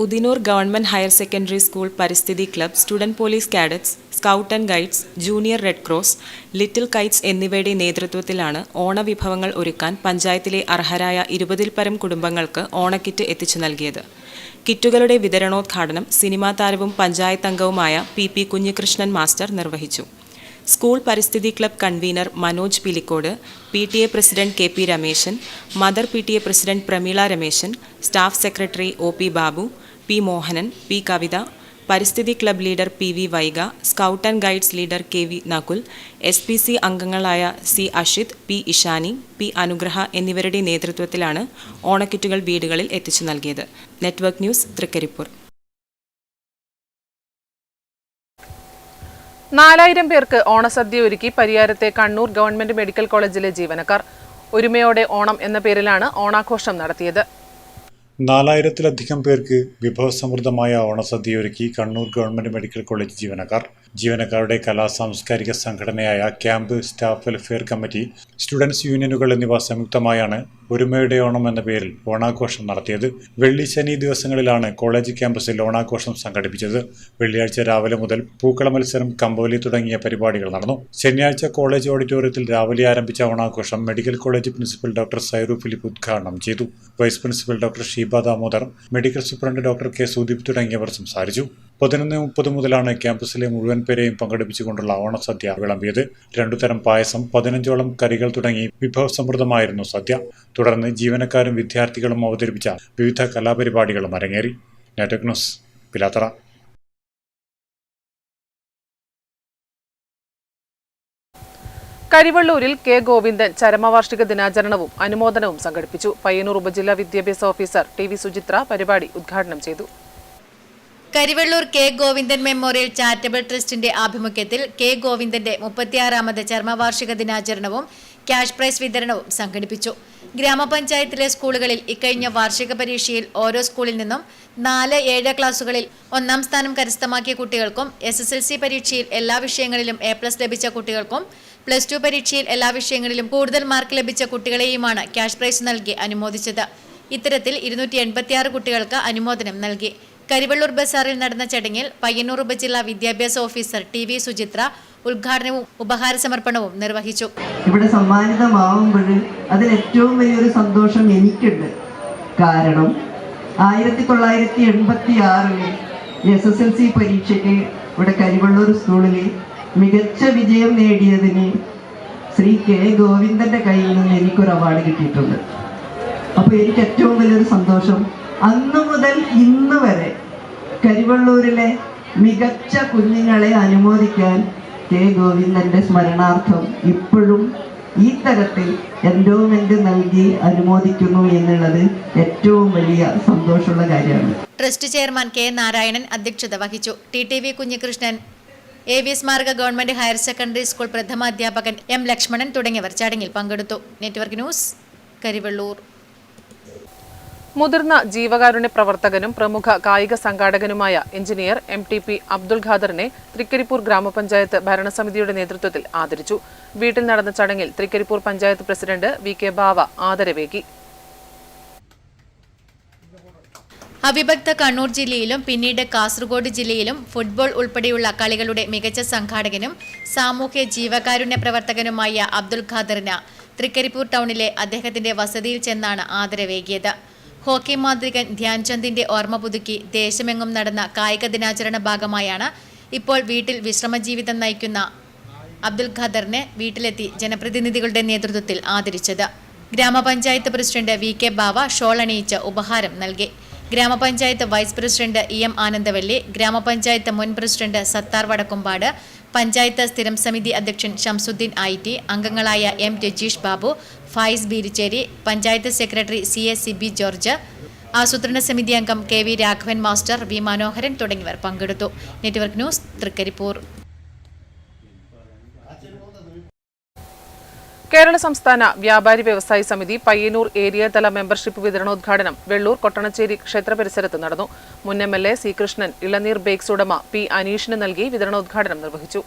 Udinur government higher secondary school പരിസ്ഥിതി club, student police cadets, scout and guides, junior red cross, little kites എന്നിവയുടെ നേതൃത്വത്തിലാണ് ഓണവിഭവങ്ങൾ ഒരുക്കാൻ പഞ്ചായത്തിലെ അർഹരായ 20-ൽ പരം കുടുംബങ്ങൾക്ക് ഓണക്കിറ്റ് എത്തിച്ചു നൽകിയത്. കിറ്റുകളുടെ വിതരണോദ്ഘാടനം സിനിമാ താരവും പഞ്ചായത്ത് അംഗവുമായ PP കുഞ്ഞികൃഷ്ണൻ മാസ്റ്റർ നിർവഹിച്ചു. സ്കൂൾ പരിസ്ഥിതി club convener Manoj Pilicode, PTA president KP Ramesan, mother PTA president Prameela Ramesan, staff secretary OP Babu, P Mohanan, P Kavitha, പരിസ്ഥിതി club leader PV Vaiga, scout and guides leader KV Nakul, SPC അംഗങ്ങളായ C Ashith, P Ishani, P Anugraha എന്നിവരുടെ നേതൃത്വത്തിലാണ് ഓണക്കിറ്റുകൾ വീടുകളിൽ എത്തിച്ചു നൽകിയത്. Network news, Trikaripur. 4000 പേർക്ക് ഓണസദ്യ ഒരുക്കി പരിയാരത്തെ കണ്ണൂർ ഗവൺമെന്റ് മെഡിക്കൽ കോളേജിലെ ജീവനക്കാർ. ഒരുമയോടെ ഓണം എന്ന പേരിലാണ് ഓണാഘോഷം നടത്തിയത്. 4000-ലധികം പേർക്ക് വിഭവസമൃദ്ധമായ ഓണസദ്യ ഒരുക്കി കണ്ണൂർ ഗവൺമെന്റ് മെഡിക്കൽ കോളേജ് ജീവനക്കാരുടെ കലാസാംസ്കാരിക സംഘടനയായ camp, staff welfare committee, students യൂണിയനുകൾ എന്നിവ സംയുക്തമായാണ് ഒരുമയുടെ ഓണം എന്ന പേരിൽ ഓണാഘോഷം നടത്തിയത്. വെള്ളി, ശനി ദിവസങ്ങളിലാണ് കോളേജ് ക്യാമ്പസിൽ ഓണാഘോഷം സംഘടിപ്പിച്ചത്. വെള്ളിയാഴ്ച രാവിലെ മുതൽ പൂക്കള മത്സരം, കമ്പോലി തുടങ്ങിയ പരിപാടികൾ നടന്നു. ശനിയാഴ്ച കോളേജ് ഓഡിറ്റോറിയത്തിൽ രാവിലെ ആരംഭിച്ച ഓണാഘോഷം medical college principal doctor Sairu Philip ഉദ്ഘാടനം ചെയ്തു. Vice principal doctor Sheeba Damodar, medical superintendent doctor K. Sudeep തുടങ്ങിയവർ സംസാരിച്ചു. 11:30 മുതലാണ് ക്യാമ്പസിലെ മുഴുവൻ പേരെയും പങ്കെടുപ്പിച്ചുകൊണ്ടുള്ള ഓണസദ്യ വിളമ്പിയത്. 2 തരം പായസം, 15ഓളം കറികൾ തുടങ്ങി വിഭവസമൃദ്ധമായിരുന്നു സദ്യ. തുടർന്ന് ജീവനക്കാരും വിദ്യാർത്ഥികളും അവതരിപ്പിച്ച വിവിധ കലാപരിപാടികളും അരങ്ങേറി. Network news, Pilathara. കരിവള്ളൂരിൽ K. ഗോവിന്ദൻ ചരമവാർഷിക ദിനാചരണവും അനുമോദനവും സംഘടിപ്പിച്ചു. പയ്യന്നൂർ ഉപജില്ലാ വിദ്യാഭ്യാസ ഓഫീസർ TV സുചിത്ര പരിപാടി ഉദ്ഘാടനം ചെയ്തു. Karivellur K. Govindan memorial charitable ട്രസ്റ്റിന്റെ ആഭിമുഖ്യത്തിൽ K. ഗോവിന്ദന്റെ 36ാമത് ചരമവാർഷിക ദിനാചരണവും ക്യാഷ് പ്രൈസ് വിതരണവും സംഘടിപ്പിച്ചു. ഗ്രാമപഞ്ചായത്തിലെ സ്കൂളുകളിൽ ഇക്കഴിഞ്ഞ വാർഷിക പരീക്ഷയിൽ ഓരോ സ്കൂളിൽ നിന്നും 4-7 ക്ലാസുകളിൽ 1ാം സ്ഥാനം കരസ്ഥമാക്കിയ കുട്ടികൾക്കും, SSLC പരീക്ഷയിൽ എല്ലാ വിഷയങ്ങളിലും A+ ലഭിച്ച കുട്ടികൾക്കും, +2 പരീക്ഷയിൽ എല്ലാ വിഷയങ്ങളിലും കൂടുതൽ മാർക്ക് ലഭിച്ച കുട്ടികളെയുമാണ് ക്യാഷ് പ്രൈസ് നൽകി അനുമോദിച്ചത്. ഇത്തരത്തിൽ 286 കുട്ടികൾക്ക് അനുമോദനം നൽകി. കരിവള്ളൂർ ബസാറിൽ നടന്ന ചടങ്ങിൽ പയ്യന്നൂർ ഉപജില്ലാ വിദ്യാഭ്യാസ ഓഫീസർ TV സുചിത്ര ഉദ്ഘാടനവും ഉപഹാര സമർപ്പണവും നിർവഹിച്ചു. ഇവിടെ സമ്മാനിതമാവുമ്പോൾ അതിൽ ഏറ്റവും വലിയൊരു സന്തോഷം എനിക്കുണ്ട്. കാരണം 1986 SSLC പരീക്ഷയ്ക്ക് ഇവിടെ കരിവള്ളൂർ സ്കൂളിൽ മികച്ച വിജയം നേടിയതിന് ശ്രീ K. ഗോവിന്ദന്റെ കയ്യിൽ നിന്ന് എനിക്കൊരു അവാർഡ് കിട്ടിയിട്ടുണ്ട്. അപ്പോൾ എനിക്ക് ഏറ്റവും വലിയൊരു സന്തോഷം, അന്നു മുതൽ ഇന്ന് വരെ കരിവള്ളൂരിലെ മികച്ച കുഞ്ഞുങ്ങളെ അനുമോദിക്കാൻ K. ഗോവിന്ദന്റെ സ്മരണാർത്ഥം ഇപ്പോഴും ഈ തരത്തിൽ എൻഡോമെന്റ് നൽകി അനുമോദിക്കുന്നു എന്നുള്ളത് ഏറ്റവും വലിയ സന്തോഷമുള്ള കാര്യമാണ്. Trust chairman K. നാരായണൻ അധ്യക്ഷത വഹിച്ചു. TTV കുഞ്ഞികൃഷ്ണൻ, AV സ്മാരക ഗവൺമെന്റ് ഹയർ സെക്കൻഡറി സ്കൂൾ പ്രഥമാധ്യാപകൻ M. ലക്ഷ്മണൻ തുടങ്ങിയവർ ചടങ്ങിൽ പങ്കെടുത്തു. Network news, Karivellur. മുതിർന്ന ജീവകാരുണ്യ പ്രവർത്തകനും പ്രമുഖ കായിക സംഘാടകനുമായ എഞ്ചിനീയർ MTP അബ്ദുൽ ഖാദറിനെ തൃക്കരിപ്പൂർ ഗ്രാമപഞ്ചായത്ത് ഭരണസമിതിയുടെ നേതൃത്വത്തിൽ ആദരിച്ചു. വീട്ടിൽ നടന്ന ചടങ്ങിൽ തൃക്കരിപ്പൂർ പഞ്ചായത്ത് പ്രസിഡന്റ് VK ബാവ ആദരവേകി. അവിഭക്ത കണ്ണൂർ ജില്ലയിലും പിന്നീട് കാസർഗോഡ് ജില്ലയിലും ഫുട്ബോൾ ഉൾപ്പെടെയുള്ള കളികളുടെ മികച്ച സംഘാടകനും സാമൂഹ്യ ജീവകാരുണ്യ പ്രവർത്തകനുമായ അബ്ദുൽ ഖാദറിന് തൃക്കരിപ്പൂർ ടൗണിലെ അദ്ദേഹത്തിന്റെ വസതിയിൽ ചെന്നാണ് ആദരവേകിയത്. ഹോക്കി മാന്ത്രികൻ ധ്യാൻചന്ദിന്റെ ഓർമ്മ പുതുക്കി ദേശമെങ്ങും നടന്ന കായിക ദിനാചരണ ഭാഗമായാണ് ഇപ്പോൾ വീട്ടിൽ വിശ്രമജീവിതം നയിക്കുന്ന അബ്ദുൽ ഖാദറിനെ വീട്ടിലെത്തി ജനപ്രതിനിധികളുടെ നേതൃത്വത്തിൽ ആദരിച്ചത്. ഗ്രാമപഞ്ചായത്ത് പ്രസിഡന്റ് VK ബാവ ഷോൾ അണിയിച്ച് ഉപഹാരം നൽകി. ഗ്രാമപഞ്ചായത്ത് വൈസ് പ്രസിഡന്റ് EM ആനന്ദവല്ലി, ഗ്രാമപഞ്ചായത്ത് മുൻ പ്രസിഡന്റ് സത്താർ വടക്കുംപാട്, പഞ്ചായത്ത് സ്ഥിരം സമിതി അധ്യക്ഷൻ ഷംസുദ്ദീൻ IT, അംഗങ്ങളായ M Rajeesh Babu, Faiz Beericheri, panchayat secretary CA Sibi George, ആസൂത്രണ സമിതി അംഗം KV Raghavan master, V Manoharan തുടങ്ങിയവർ പങ്കെടുത്തു. Network news, Trikaripur. കേരള സംസ്ഥാന വ്യാപാരി വ്യവസായി സമിതി പയ്യന്നൂർ ഏരിയ തല മെമ്പർഷിപ്പ് വിതരണോദ്ഘാടനം വെള്ളൂർ കൊട്ടണച്ചേരി ക്ഷേത്ര പരിസരത്ത് നടന്നു. മുൻ MLA C കൃഷ്ണൻ ഇളനീർ ബേക്സ് ഉടമ P അനീഷിന് നൽകി വിതരണോദ്ഘാടനം നിർവഹിച്ചു.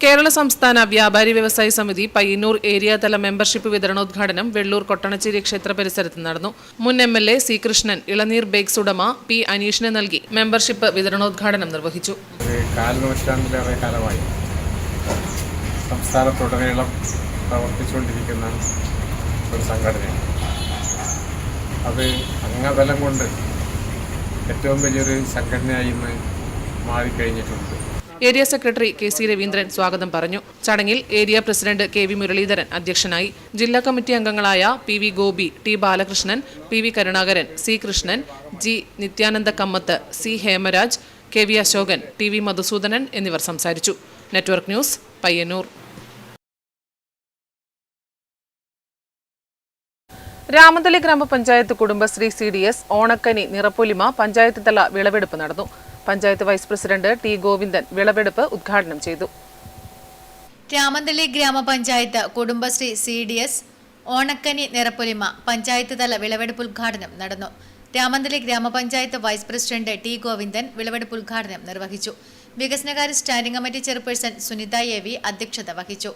കേരള സംസ്ഥാന വ്യാപാരി വ്യവസായി സമിതി പയ്യന്നൂർ ഏരിയ തല മെമ്പർഷിപ്പ് വിതരണോദ്ഘാടനം വെള്ളൂർ കൊട്ടണച്ചേരി ക്ഷേത്ര പരിസരത്ത് നടന്നു. മുൻ MLA C കൃഷ്ണൻ ഇളനീർ ബേക്സ് ഉടമ P അനീഷിന് നൽകി മെമ്പർഷിപ്പ് വിതരണോദ്ഘാടനം നിർവഹിച്ചു. കാലനൂറ്റാണ്ടിലേറെ കാലമായി സംസ്ഥാനത്തുടനീളം പ്രവർത്തിച്ചുകൊണ്ടിരിക്കുന്ന ഒരു സംഘടനയാണ്. അത് അംഗബലം കൊണ്ട് ഏറ്റവും വലിയൊരു സംഘടനയായി ഇന്ന് മാറിക്കഴിഞ്ഞിട്ടുണ്ട്. ഏരിയ സെക്രട്ടറി KC രവീന്ദ്രൻ സ്വാഗതം പറഞ്ഞു. ചടങ്ങിൽ ഏരിയ പ്രസിഡന്റ് KV മുരളീധരൻ അധ്യക്ഷനായി. ജില്ലാ കമ്മിറ്റി അംഗങ്ങളായ PV Gopi, T Balakrishnan, PV Karunakaran, C Krishnan, G Nityananda Kamath, C Hemraj, KV Ashokan, TV Madhusoodanan എന്നിവർ സംസാരിച്ചു. Network news, Payyanur. രാമന്തളി ഗ്രാമപഞ്ചായത്ത് കുടുംബശ്രീ CDS ഓണക്കനി നിറപ്പൊലിമ പഞ്ചായത്ത് തല വിളവെടുപ്പ് നടന്നു. Panchayat vice president T Govindan വിളവെടുപ്പ് ഉദ്ഘാടനം ചെയ്തു. രാമന്തളി ഗ്രാമപഞ്ചായത്ത് കുടുംബശ്രീ CDS ഓണക്കനി നിറപ്പൊലിമ പഞ്ചായത്ത് തല വിളവെടുപ്പ് ഉദ്ഘാടനം നടന്നു. രാമന്തളി ഗ്രാമപഞ്ചായത്ത് വൈസ് പ്രസിഡന്റ് T ഗോവിന്ദൻ വിളവെടുപ്പ് ഉദ്ഘാടനം നിർവഹിച്ചു. വികസനകാര്യ standing committee chairperson Sunitha AV അധ്യക്ഷത വഹിച്ചു.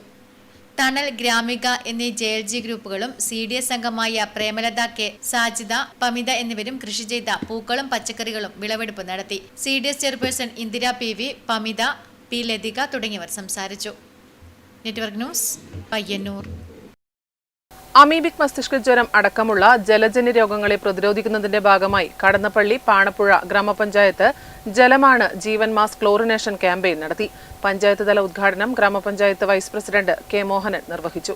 തണൽ, ഗ്രാമിക എന്നീ JLG ഗ്രൂപ്പുകളും CDS അംഗമായ പ്രേമലത K, സാജിദ, പമിത എന്നിവരും കൃഷി ചെയ്ത പൂക്കളും പച്ചക്കറികളും വിളവെടുപ്പ് നടത്തി. CDS chairperson Indira PV, Pamitha, P Lathika തുടങ്ങിയവർ സംസാരിച്ചു. Network news, Payyanur. അമീബിക് മസ്തിഷ്ക ജ്വരം അടക്കമുള്ള ജലജന്യ രോഗങ്ങളെ പ്രതിരോധിക്കുന്നതിന്റെ ഭാഗമായി കടന്നപ്പള്ളി പാണപ്പുഴ ഗ്രാമപഞ്ചായത്ത് ജലമാണ് ജീവൻ മാസ് ക്ലോറിനേഷൻ ക്യാമ്പയിൻ നടത്തി. പഞ്ചായത്ത് തല ഉദ്ഘാടനം ഗ്രാമപഞ്ചായത്ത് വൈസ് പ്രസിഡന്റ് K മോഹനൻ നിർവഹിച്ചു.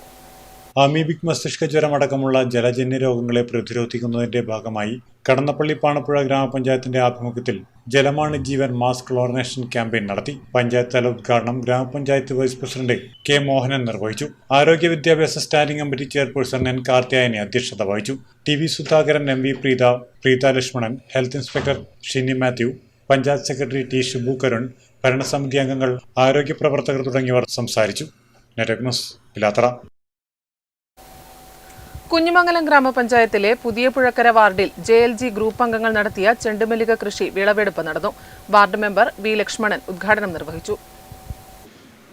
അമീബിക് മസ്തിഷ്ക ജ്വരം അടക്കമുള്ള ജലജന്യ രോഗങ്ങളെ പ്രതിരോധിക്കുന്നതിന്റെ ഭാഗമായി കടന്നപ്പള്ളി പാണപ്പുഴ ഗ്രാമപഞ്ചായത്തിന്റെ ആഭിമുഖ്യത്തിൽ ജലമാണ് ജീവൻ മാസ് ക്ലോറിനേഷൻ ക്യാമ്പയിൻ നടത്തി. പഞ്ചായത്ത് തല ഉദ്ഘാടനം ഗ്രാമപഞ്ചായത്ത് വൈസ് പ്രസിഡന്റ് K മോഹനൻ നിർവഹിച്ചു. ആരോഗ്യ വിദ്യാഭ്യാസ standing committee chairperson N Karthiyayani അധ്യക്ഷത വഹിച്ചു. TV Sudhakaran, MV Preetha Lakshmanan, health inspector Shini Mathew, panchayat secretary T Shibu Karun, ഭരണസമിതി അംഗങ്ങൾ, ആരോഗ്യ പ്രവർത്തകർ തുടങ്ങിയവർ സംസാരിച്ചു. Network news, Pilathara. കുഞ്ഞിമംഗലം ഗ്രാമപഞ്ചായത്തിലെ പുതിയ പുഴക്കര വാർഡിൽ JLG ഗ്രൂപ്പ് അംഗങ്ങൾ നടത്തിയ ചെണ്ടുമല്ലിക കൃഷി വിളവെടുപ്പ് നടന്നു. വാർഡ് മെമ്പർ V ലക്ഷ്മണൻ ഉദ്ഘാടനം നിർവഹിച്ചു.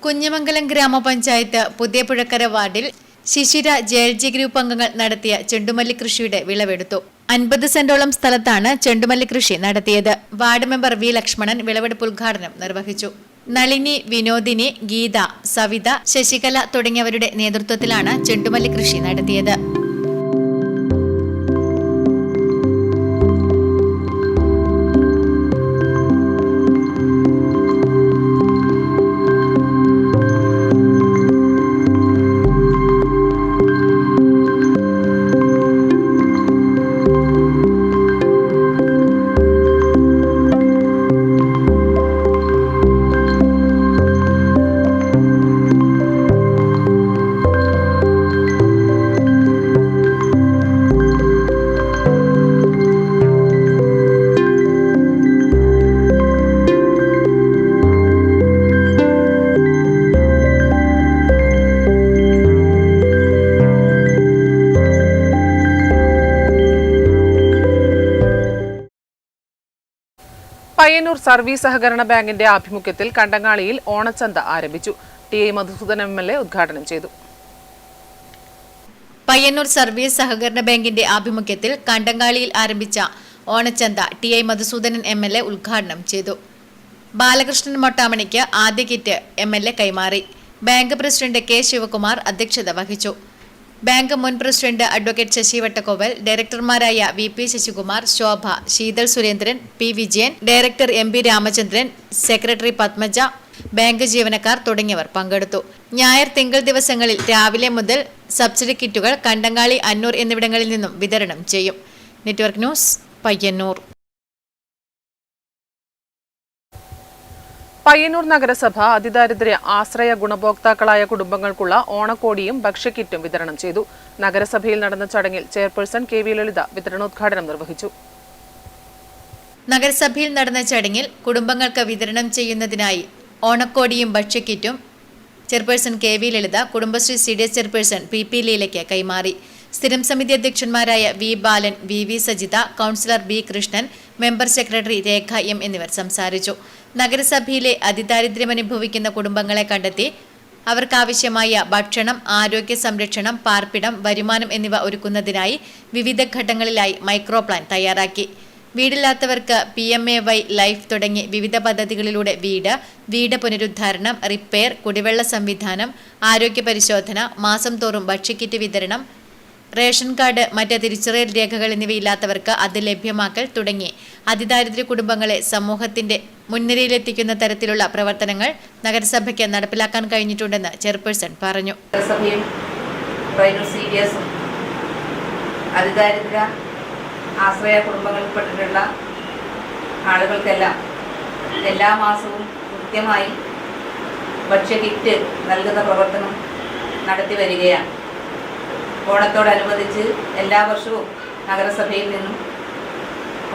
കുഞ്ഞിമംഗലം ഗ്രാമപഞ്ചായത്ത് പുതിയ പുഴക്കര വാർഡിൽ ശിശിര JLG ഗ്രൂപ്പ് അംഗങ്ങൾ നടത്തിയ ചെണ്ടുമല്ലി കൃഷിയുടെ വിളവെടുത്തു. 50 സെന്റോളം സ്ഥലത്താണ് ചെണ്ടുമല്ലി കൃഷി നടത്തിയത്. വാർഡ് മെമ്പർ V ലക്ഷ്മണൻ വിളവെടുപ്പ് ഉദ്ഘാടനം നിർവഹിച്ചു. നളിനി, വിനോദിനി, ഗീത, സവിത, ശശികല തുടങ്ങിയവരുടെ നേതൃത്വത്തിലാണ് ചെണ്ടുമല്ലി കൃഷി നടത്തിയത്. പയ്യന്നൂർ സർവീസ് സഹകരണ ബാങ്കിന്റെ ആഭിമുഖ്യത്തിൽ കണ്ടങ്ങാളിയിൽ ഓണച്ചന്ത ആരംഭിച്ചു. TA മധുസൂദനൻ MLA ഉദ്ഘാടനം ചെയ്തു. പയ്യന്നൂർ സർവീസ് സഹകരണ ബാങ്കിന്റെ ആഭിമുഖ്യത്തിൽ കണ്ടങ്ങാളിയിൽ ആരംഭിച്ച ഓണച്ചന്ത TA മധുസൂദനൻ MLA ഉദ്ഘാടനം ചെയ്തു. ബാലകൃഷ്ണൻ മൊട്ടാമണിക്ക് ആദ്യ കിറ്റ് MLA കൈമാറി. ബാങ്ക് പ്രസിഡന്റ് K ശിവകുമാർ അധ്യക്ഷത വഹിച്ചു. ബാങ്ക് മുൻ പ്രസിഡന്റ് അഡ്വക്കേറ്റ് ശശി വട്ടക്കോവൽ, ഡയറക്ടർമാരായ VP Sasikumar, Shobha, Sheethal Surendran, P Vijayan, director MB Ramachandran, secretary Padmaja, bank ജീവനക്കാർ തുടങ്ങിയവർ പങ്കെടുത്തു. ഞായർ, തിങ്കൾ ദിവസങ്ങളിൽ രാവിലെ മുതൽ സബ്സിഡി കിറ്റുകൾ കണ്ടങ്ങാളി, അന്നൂർ എന്നിവിടങ്ങളിൽ നിന്നും വിതരണം ചെയ്യും. Network news, Payyannur. പയ്യന്നൂർ നഗരസഭ അതിദാരിദ്ര്യ ആശ്രയ ഗുണഭോക്താക്കളായ കുടുംബങ്ങൾക്കുള്ള ഓണക്കോടിയും ഭക്ഷ്യക്കിറ്റും വിതരണം ചെയ്തു. നഗരസഭയിൽ നടന്ന ചടങ്ങിൽ ചെയർപേഴ്സൺ KV ലളിത വിതരണോദ്ഘാടനം നിർവഹിച്ചു. നഗരസഭയിൽ നടന്ന ചടങ്ങിൽ കുടുംബങ്ങൾക്ക് വിതരണം ചെയ്യുന്നതിനായി ഓണക്കോടിയും ഭക്ഷ്യക്കിറ്റും chairperson KV Lalitha Kudumbashree CDS chairperson PP ലീലയ്ക്ക് കൈമാറി. സ്ഥിരം സമിതി അധ്യക്ഷന്മാരായ V Balan, VV Sajitha, councillor B Krishnan, member secretary Rekha M എന്നിവർ സംസാരിച്ചു. നഗരസഭയിലെ അതിദാരിദ്ര്യമനുഭവിക്കുന്ന കുടുംബങ്ങളെ കണ്ടെത്തി അവർക്കാവശ്യമായ ഭക്ഷണം, ആരോഗ്യ സംരക്ഷണം, പാർപ്പിടം, വരുമാനം എന്നിവ ഒരുക്കുന്നതിനായി വിവിധ ഘട്ടങ്ങളിലായി മൈക്രോ പ്ലാൻ തയ്യാറാക്കി. വീടില്ലാത്തവർക്ക് PMAY ലൈഫ് തുടങ്ങി വിവിധ പദ്ധതികളിലൂടെ വീട് പുനരുദ്ധാരണം, റിപ്പയർ, കുടിവെള്ള സംവിധാനം, ആരോഗ്യ പരിശോധന, മാസം തോറും ഭക്ഷ്യക്കിറ്റ് വിതരണം, റേഷൻ കാർഡ്, മറ്റ് തിരിച്ചറിയൽ രേഖകൾ എന്നിവയില്ലാത്തവർക്ക് അത് ലഭ്യമാക്കൽ തുടങ്ങി അതിദാരിദ്ര്യ കുടുംബങ്ങളെ സമൂഹത്തിന്റെ മുൻനിരയിലെത്തിക്കുന്ന തരത്തിലുള്ള പ്രവർത്തനങ്ങൾ നഗരസഭയ്ക്ക് നടപ്പിലാക്കാൻ കഴിഞ്ഞിട്ടുണ്ടെന്ന് ചെയർപേഴ്സൺ പറഞ്ഞു. നഗരസഭയും CDSഉം അതിദാരിദ്ര്യ ആശ്രയ കുടുംബങ്ങളിൽപ്പെട്ടിട്ടുള്ള ആളുകൾക്കെല്ലാം എല്ലാ മാസവും കൃത്യമായി ഭക്ഷ്യക്കിറ്റ് നൽകുന്ന പ്രവർത്തനം നടത്തി വരികയാണ്. ഓണത്തോടനുബന്ധിച്ച് എല്ലാ വർഷവും നഗരസഭയിൽ നിന്നും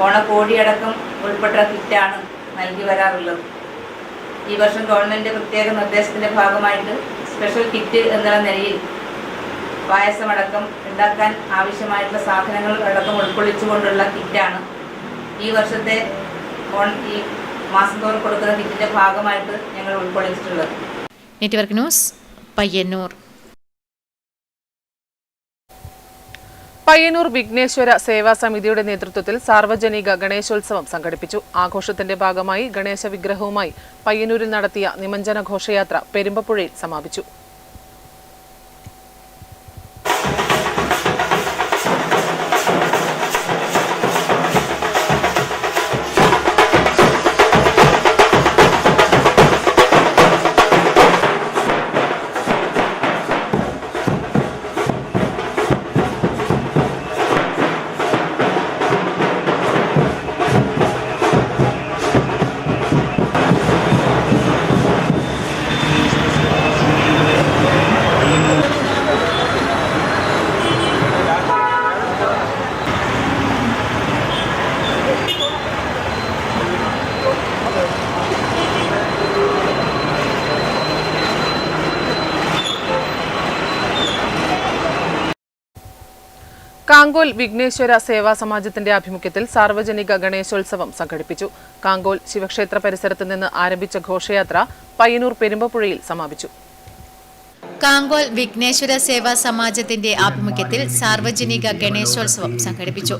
ഓണക്കോടിയടക്കം ഉൾപ്പെട്ട കിറ്റാണ് നൽകി വരാറുള്ളത്. ഈ വർഷം ഗവൺമെൻറ് പ്രത്യേക നിർദ്ദേശത്തിൻ്റെ ഭാഗമായിട്ട് സ്പെഷ്യൽ കിറ്റ് എന്നുള്ള നിലയിൽ പായസമടക്കം ഉണ്ടാക്കാൻ ആവശ്യമായിട്ടുള്ള സാധനങ്ങൾ അടക്കം ഉൾക്കൊള്ളിച്ചുകൊണ്ടുള്ള കിറ്റാണ് ഈ വർഷത്തെ ഈ മാസം തോറും കൊടുക്കുന്ന കിറ്റിൻ്റെ ഭാഗമായിട്ട് ഞങ്ങൾ ഉൾക്കൊള്ളിച്ചിട്ടുള്ളത്. Network news, Payyannur. പയ്യന്നൂർ വിഘ്നേശ്വര സേവാ സമിതിയുടെ നേതൃത്വത്തിൽ സാർവജനിക ഗണേശോത്സവം സംഘടിപ്പിച്ചു. ആഘോഷത്തിന്റെ ഭാഗമായി ഗണേശ വിഗ്രഹവുമായി പയ്യന്നൂരിൽ നടത്തിയ നിമഞ്ജന ഘോഷയാത്ര പെരുമ്പപ്പുഴയിൽ സമാപിച്ചു. കാങ്കോൽ വിഘ്നേശ്വര സേവാ സമാജത്തിന്റെ ആഭിമുഖ്യത്തിൽ സാർവജനിക ഗണേശോത്സവം സംഘടിപ്പിച്ചു. കാങ്കോൽ ശിവക്ഷേത്ര പരിസരത്ത് നിന്ന് ആരംഭിച്ച ഘോഷയാത്ര പയ്യന്നൂർ പെരുമ്പപ്പുഴയിൽ സമാപിച്ചു. കാങ്കോൽ വിഘ്നേശ്വര സേവാ സമാജത്തിന്റെ ആഭിമുഖ്യത്തിൽ സാർവജനിക ഗണേശോത്സവം സംഘടിപ്പിച്ചു.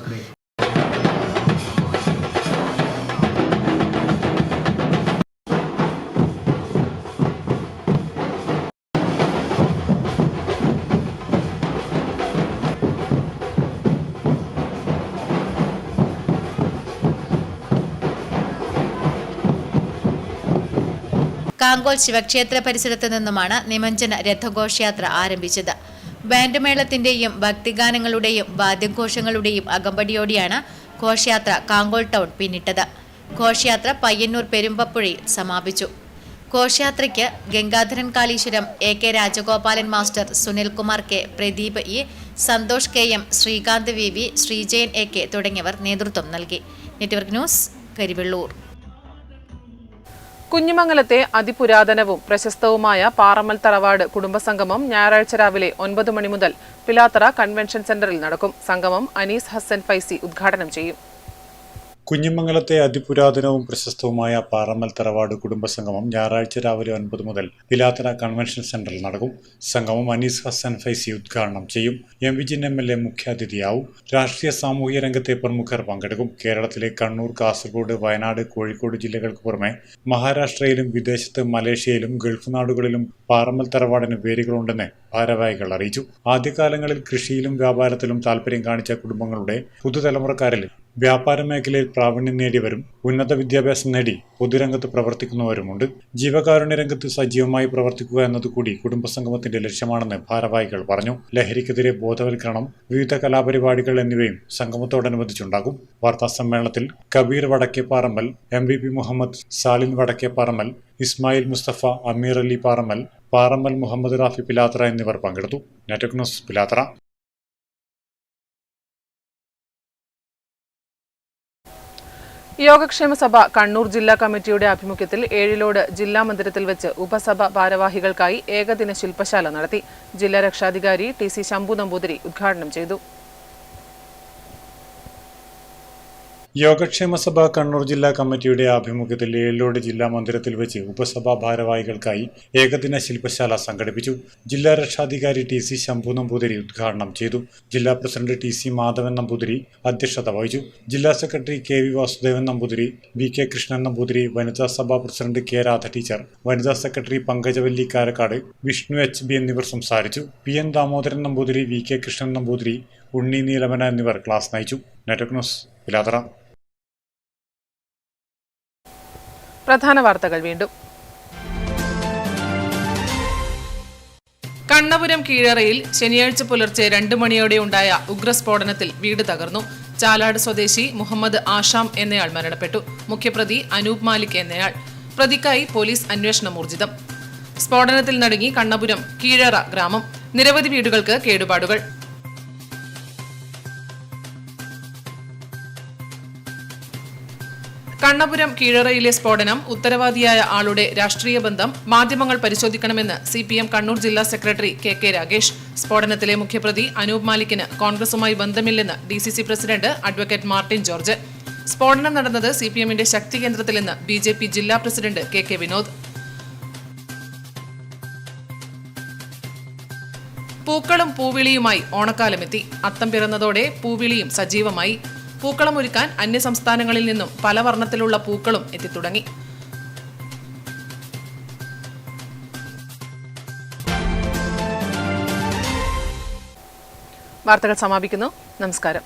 കാങ്കോൽ ശിവക്ഷേത്ര പരിസരത്ത് നിന്നുമാണ് നിമഞ്ജന രഥഘോഷയാത്ര ആരംഭിച്ചത്. ബാൻഡ് മേളത്തിന്റെയും ഭക്തിഗാനങ്ങളുടെയും വാദ്യഘോഷങ്ങളുടെയും അകമ്പടിയോടെയാണ് ഘോഷയാത്ര കാങ്കോൽ ടൗൺ പിന്നിട്ടത്. ഘോഷയാത്ര പയ്യന്നൂർ പെരുമ്പപ്പുഴയിൽ സമാപിച്ചു. ഘോഷയാത്രയ്ക്ക് Gangadharan Kaleeswaram, AK Rajagopalan master, Sunilkumar K, Pradeep E, Santhosh KM, Srikanth VV, Sreejayan AK തുടങ്ങിയവർ നേതൃത്വം നൽകി. Network news, Karivellur. കുഞ്ഞിമംഗലത്തെ അതിപുരാതനവും പ്രശസ്തവുമായ പാറമ്മൽ തറവാട് കുടുംബസംഗമം ഞായറാഴ്ച രാവിലെ 9 മണി മുതൽ പിലാത്തറ കൺവെൻഷൻ സെന്ററിൽ നടക്കും. സംഗമം അനീസ് ഹസൻ ഫൈസി ഉദ്ഘാടനം ചെയ്യും. കുഞ്ഞിമംഗലത്തെ അതിപുരാതനവും പ്രശസ്തവുമായ പാറമ്മൽ തറവാട് കുടുംബസംഗമം ഞായറാഴ്ച രാവിലെ 9 മുതൽ പിലാത്തറ കൺവെൻഷൻ സെന്ററിൽ നടക്കും. സംഗമം അനീസ് ഹസൻ ഫൈസി ഉദ്ഘാടനം ചെയ്യും. M. വിജിൻ MLA മുഖ്യാതിഥിയാവും. രാഷ്ട്രീയ സാമൂഹ്യ രംഗത്തെ പ്രമുഖർ പങ്കെടുക്കും. കേരളത്തിലെ കണ്ണൂർ, കാസർഗോഡ്, വയനാട്, കോഴിക്കോട് ജില്ലകൾക്ക് പുറമെ മഹാരാഷ്ട്രയിലും വിദേശത്ത് മലേഷ്യയിലും ഗൾഫ് നാടുകളിലും പാറമ്മൽ തറവാടിന് വേരുകളുണ്ടെന്ന് ഭാരവാഹികൾ അറിയിച്ചു. ആദ്യകാലങ്ങളിൽ കൃഷിയിലും വ്യാപാരത്തിലും താൽപര്യം കാണിച്ച കുടുംബങ്ങളുടെ പുതുതലമുറക്കാരിൽ വ്യാപാര മേഖലയിൽ പ്രാവീണ്യം നേടിയവരും ഉന്നത വിദ്യാഭ്യാസം നേടി പൊതുരംഗത്ത് പ്രവർത്തിക്കുന്നവരുമുണ്ട്. ജീവകാരുണ്യ രംഗത്ത് സജീവമായി പ്രവർത്തിക്കുക എന്നതുകൂടി കുടുംബസംഗമത്തിന്റെ ലക്ഷ്യമാണെന്ന് ഭാരവാഹികൾ പറഞ്ഞു. ലഹരിക്കെതിരെ ബോധവൽക്കരണം, വിവിധ കലാപരിപാടികൾ എന്നിവയും സംഗമത്തോടനുബന്ധിച്ചുണ്ടാകും. വാർത്താ സമ്മേളനത്തിൽ കബീർ വടക്കേപ്പാറമ്മൽ, MVP മുഹമ്മദ്, സാലിൻ വടക്കേപ്പാറമ്മൽ, ഇസ്മായിൽ മുസ്തഫ, അമീർ അലി പാറമ്മൽ, പാറമ്മൽ മുഹമ്മദ് റാഫി പിലാത്ര എന്നിവർ പങ്കെടുത്തു. നെറ്റ്വർക്ക് ന്യൂസ്, പിലാത്ര. യോഗക്ഷേമ സഭ കണ്ണൂർ ജില്ലാ കമ്മിറ്റിയുടെ ആഭിമുഖ്യത്തിൽ ഏഴിലോട് ജില്ലാ മന്ദിരത്തിൽ വെച്ച് ഉപസഭ ഭാരവാഹികൾക്കായി ഏകദിന ശില്പശാല നടത്തി. ജില്ലാ രക്ഷാധികാരി TC ശംഭു നമ്പൂതിരി ഉദ്ഘാടനം ചെയ്തു. യോഗക്ഷേമ സഭ കണ്ണൂർ ജില്ലാ കമ്മിറ്റിയുടെ ആഭിമുഖ്യത്തിൽ ഏഴിലോട് ജില്ലാ മന്ദിരത്തിൽ വെച്ച് ഉപസഭാ ഭാരവാഹികൾക്കായി ഏകദിന ശില്പശാല സംഘടിപ്പിച്ചു. ജില്ലാ രക്ഷാധികാരി TC ശംഭു നമ്പൂതിരി ഉദ്ഘാടനം ചെയ്തു. ജില്ലാ പ്രസിഡന്റ് TC മാധവൻ നമ്പൂതിരി അധ്യക്ഷത വഹിച്ചു. ജില്ലാ secretary KV Vasudevan Namboothiri, VK Krishnan Namboothiri, വനിതാ സഭാ പ്രസിഡന്റ് K രാധ ടീച്ചർ, വനിതാ സെക്രട്ടറി പങ്കജവല്ലി കാരക്കാട്, വിഷ്ണു HB എന്നിവർ സംസാരിച്ചു. PN ദാമോദരൻ നമ്പൂതിരി, VK കൃഷ്ണൻ നമ്പൂതിരി, ഉണ്ണി നീലമന എന്നിവർ ക്ലാസ് നയിച്ചു. Network news, Pilathara. പ്രധാന വാർത്തകൾ വീണ്ടും. കണ്ണപുരം കീഴറയിൽ ശനിയാഴ്ച പുലർച്ചെ 2 മണിയോടെ ഉണ്ടായ ഉഗ്രസ്ഫോടനത്തിൽ വീട് തകർന്നു. ചാലാട് സ്വദേശി മുഹമ്മദ് ആഷാം എന്നയാൾ മരണപ്പെട്ടു. മുഖ്യപ്രതി അനൂപ് മാലിക് എന്നയാൾ. പ്രതിക്കായി പോലീസ് അന്വേഷണം ഊർജിതം. സ്ഫോടനത്തിൽ നടുങ്ങി കണ്ണപുരം കീഴറ ഗ്രാമം. നിരവധി വീടുകൾക്ക് കേടുപാടുകൾ. കണ്ണപുരം കീഴറയിലെ സ്ഫോടനം ഉത്തരവാദിയായ ആളുടെ രാഷ്ട്രീയ ബന്ധം മാധ്യമങ്ങൾ പരിശോധിക്കണമെന്ന് CPM കണ്ണൂർ ജില്ലാ സെക്രട്ടറി KK രാഗേഷ്. സ്ഫോടനത്തിലെ മുഖ്യപ്രതി അനൂപ് മാലിക്കിന് കോൺഗ്രസുമായി ബന്ധമില്ലെന്ന് DCC president advocate Martin George. സ്ഫോടനം നടന്നത് CPMന്റെ ശക്തി കേന്ദ്രത്തിലെന്ന് BJP ജില്ലാ പ്രസിഡന്റ് KK വിനോദ്. പൂക്കളും പൂവിളിയുമായി ഓണക്കാലമെത്തി. അത്തം പിറന്നതോടെ പൂവിളിയും സജീവമായി. പൂക്കളം ഒരുക്കാൻ അന്യസംസ്ഥാനങ്ങളിൽ നിന്നും പല വർണ്ണത്തിലുള്ള പൂക്കളും എത്തിത്തുടങ്ങി. വാർത്തകൾ സമാപിക്കുന്നു. നമസ്കാരം.